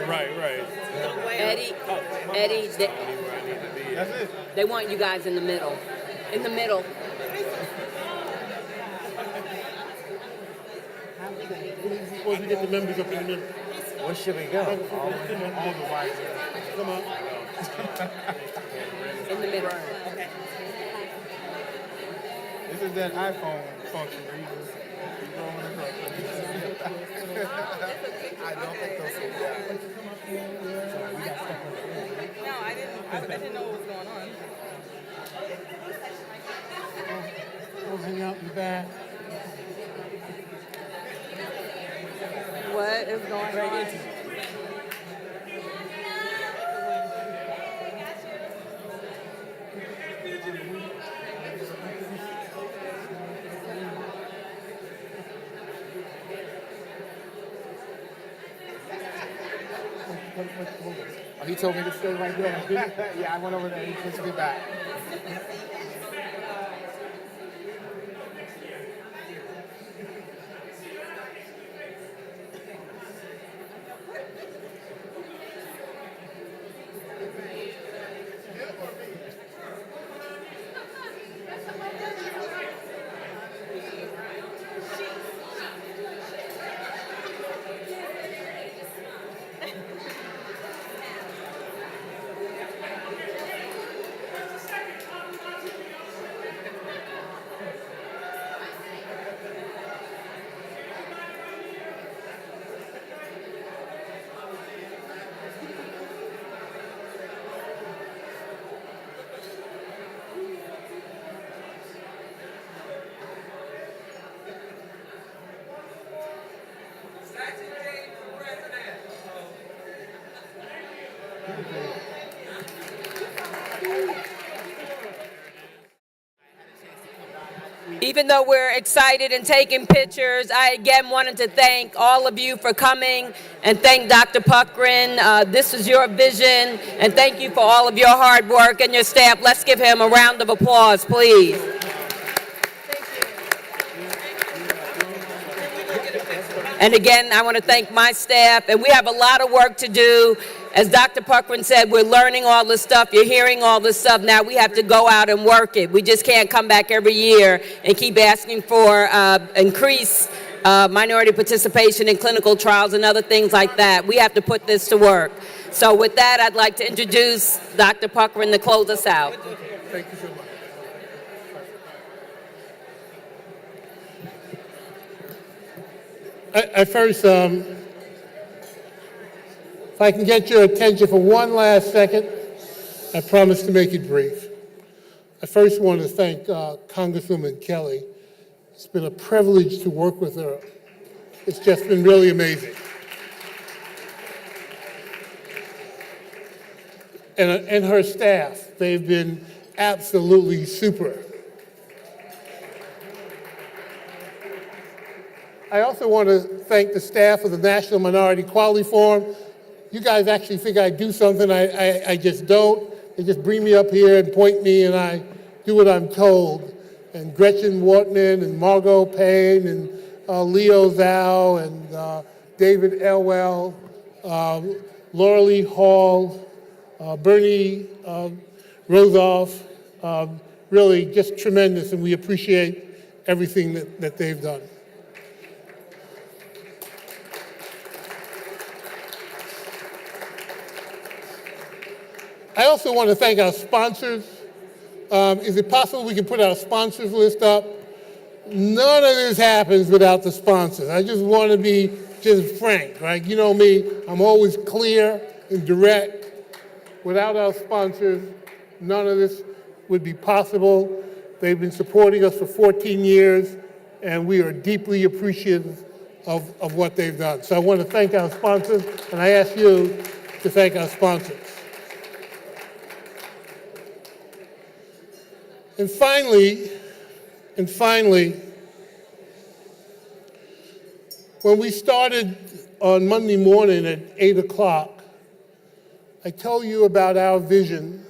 Right. Eddie, they want you guys in the middle. In the middle. Once we get the members up in the middle. Where should we go? All the way. Come on. In the middle. This is that iPhone function where you just keep rolling across. I don't think those will work. No, I didn't know what was going on. Don't hang out in the back. What is going on? Oh, he told me to stay right there. Yeah, I went over there. He pushed me back. Even though we're excited and taking pictures, I again wanted to thank all of you for coming and thank Dr. Puckrein. This is your vision, and thank you for all of your hard work and your staff. Let's give him a round of applause, please. And again, I want to thank my staff, and we have a lot of work to do. As Dr. Puckrein said, we're learning all this stuff. You're hearing all this stuff. Now we have to go out and work it. We just can't come back every year and keep asking for increased minority participation in clinical trials and other things like that. We have to put this to work. So with that, I'd like to introduce Dr. Puckrein to close us out. Thank you so much. I first, if I can get your attention for one last second, I promise to make it brief. I first want to thank Congresswoman Kelly. It's been a privilege to work with her. It's just been really amazing. And her staff, they've been absolutely super. I also want to thank the staff of the National Minority Quality Forum. You guys actually think I do something, I just don't. They just bring me up here and point me and I do what I'm told. And Gretchen Wortman and Margot Payne and Leo Zhao and David Elwell, Laura Lee Hall, Bernie Rosoff, really just tremendous, and we appreciate everything that they've done. I also want to thank our sponsors. Is it possible we can put our sponsors list up? None of this happens without the sponsors. I just want to be just frank, right? You know me, I'm always clear and direct. Without our sponsors, none of this would be possible. They've been supporting us for 14 years, and we are deeply appreciative of what they've done. So I want to thank our sponsors, and I ask you to thank our sponsors. And finally, When we started on Monday morning at 8 o'clock, I told you about our vision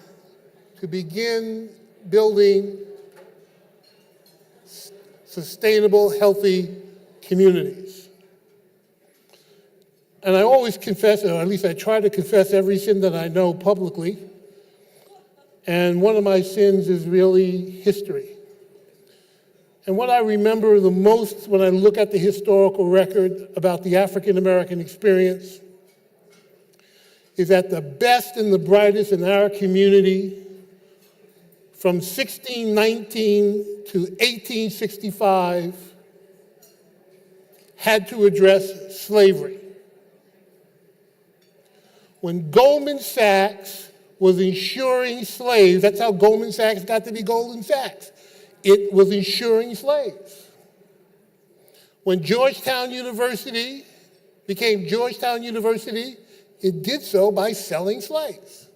to begin building sustainable, healthy communities. And I always confess, or at least I try to confess every sin that I know publicly. And one of my sins is really history. And what I remember the most when I look at the historical record about the African American experience is that the best and the brightest in our community from 1619 to 1865 had to address slavery. When Goldman Sachs was insuring slaves, that's how Goldman Sachs got to be Goldman Sachs. It was insuring slaves. When Georgetown University became Georgetown University, it did so by selling slaves.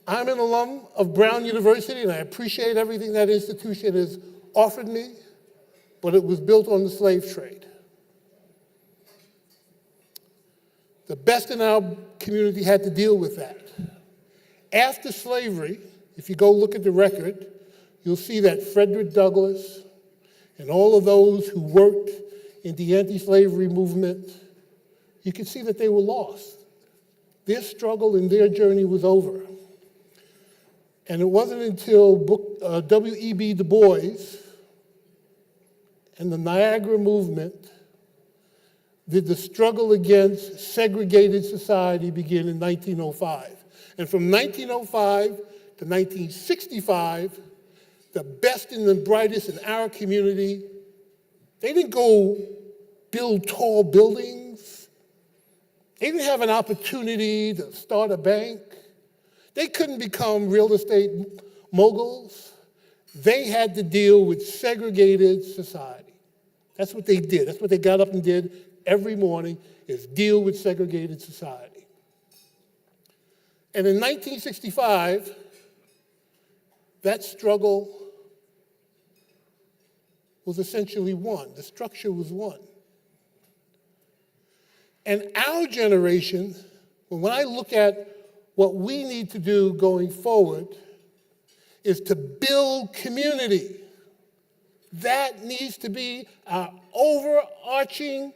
I'm an alum of Brown University, and I appreciate everything that institution has offered me, but it was built on the slave trade. The best in our community had to deal with that. After slavery, if you go look at the record, you'll see that Frederick Douglass and all of those who worked in the anti-slavery movement, you could see that they were lost. Their struggle and their journey was over. And it wasn't until W.E.B. Du Bois and the Niagara movement did the struggle against segregated society begin in 1905. And from 1905 to 1965, the best and the brightest in our community, they didn't go build tall buildings. They didn't have an opportunity to start a bank. They couldn't become real estate moguls. They had to deal with segregated society. That's what they did. That's what they got up and did every morning, is deal with segregated society. And in 1965, that struggle was essentially won. The structure was won. And our generation, when I look at what we need to do going forward, is to build community. That needs to be our overarching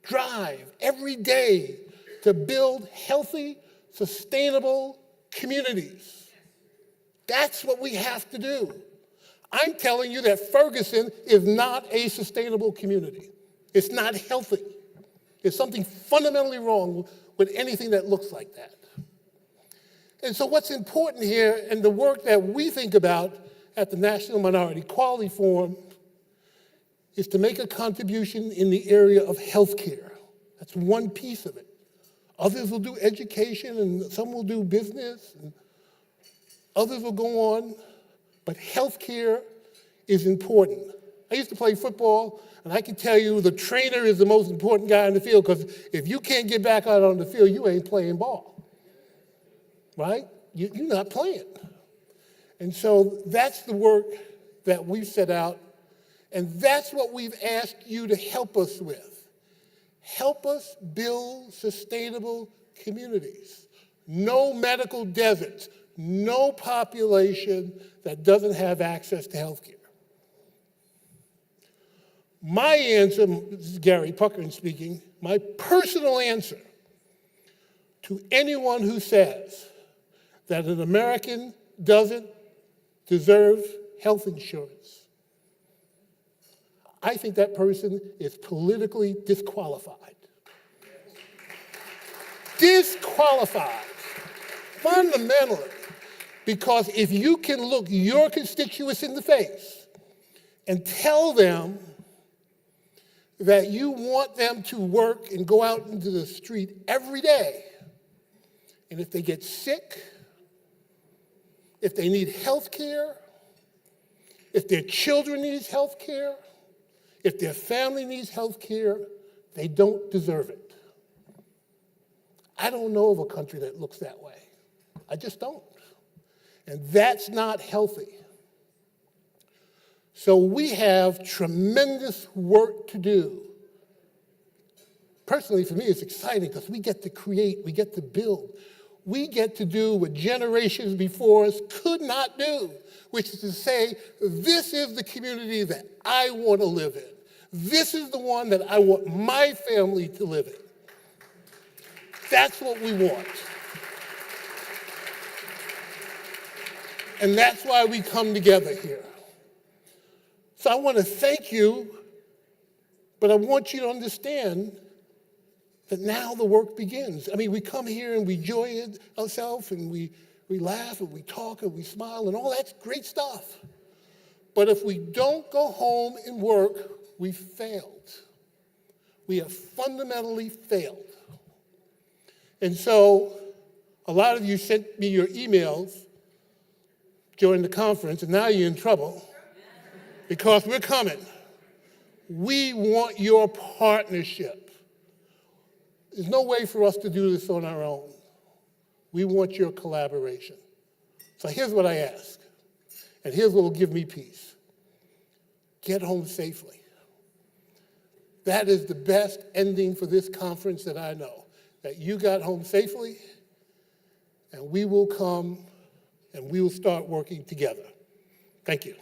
drive every day, to build healthy, sustainable communities. That's what we have to do. I'm telling you that Ferguson is not a sustainable community. It's not healthy. There's something fundamentally wrong with anything that looks like that. And so what's important here, and the work that we think about at the National Minority Equality Forum, is to make a contribution in the area of healthcare. That's one piece of it. Others will do education, and some will do business, and others will go on. But healthcare is important. I used to play football, and I can tell you the trainer is the most important guy in the field, because if you can't get back out on the field, you ain't playing ball, right? You're not playing. And so that's the work that we've set out, and that's what we've asked you to help us with. Help us build sustainable communities. No medical deserts, no population that doesn't have access to health care. My answer, this is Gary Puckrein speaking, my personal answer to anyone who says that an American doesn't deserve health insurance, I think that person is politically disqualified. Disqualified, fundamentally. Because if you can look your constituents in the face and tell them that you want them to work and go out into the street every day, and if they get sick, if they need health care, if their children need health care, if their family needs health care, they don't deserve it. I don't know of a country that looks that way. I just don't. And that's not healthy. So we have tremendous work to do. Personally, for me, it's exciting because we get to create, we get to build. We get to do what generations before us could not do, which is to say, this is the community that I want to live in. This is the one that I want my family to live in. That's what we want. And that's why we come together here. So I want to thank you, but I want you to understand that now the work begins. I mean, we come here and we enjoy it ourselves, and we laugh and we talk and we smile, and all that's great stuff. But if we don't go home and work, we failed. We have fundamentally failed. And so a lot of you sent me your emails during the conference, and now you're in trouble because we're coming. We want your partnership. There's no way for us to do this on our own. We want your collaboration. So here's what I ask, and here's what will give me peace. Get home safely. That is the best ending for this conference that I know, that you got home safely, and we will come and we will start working together. Thank you.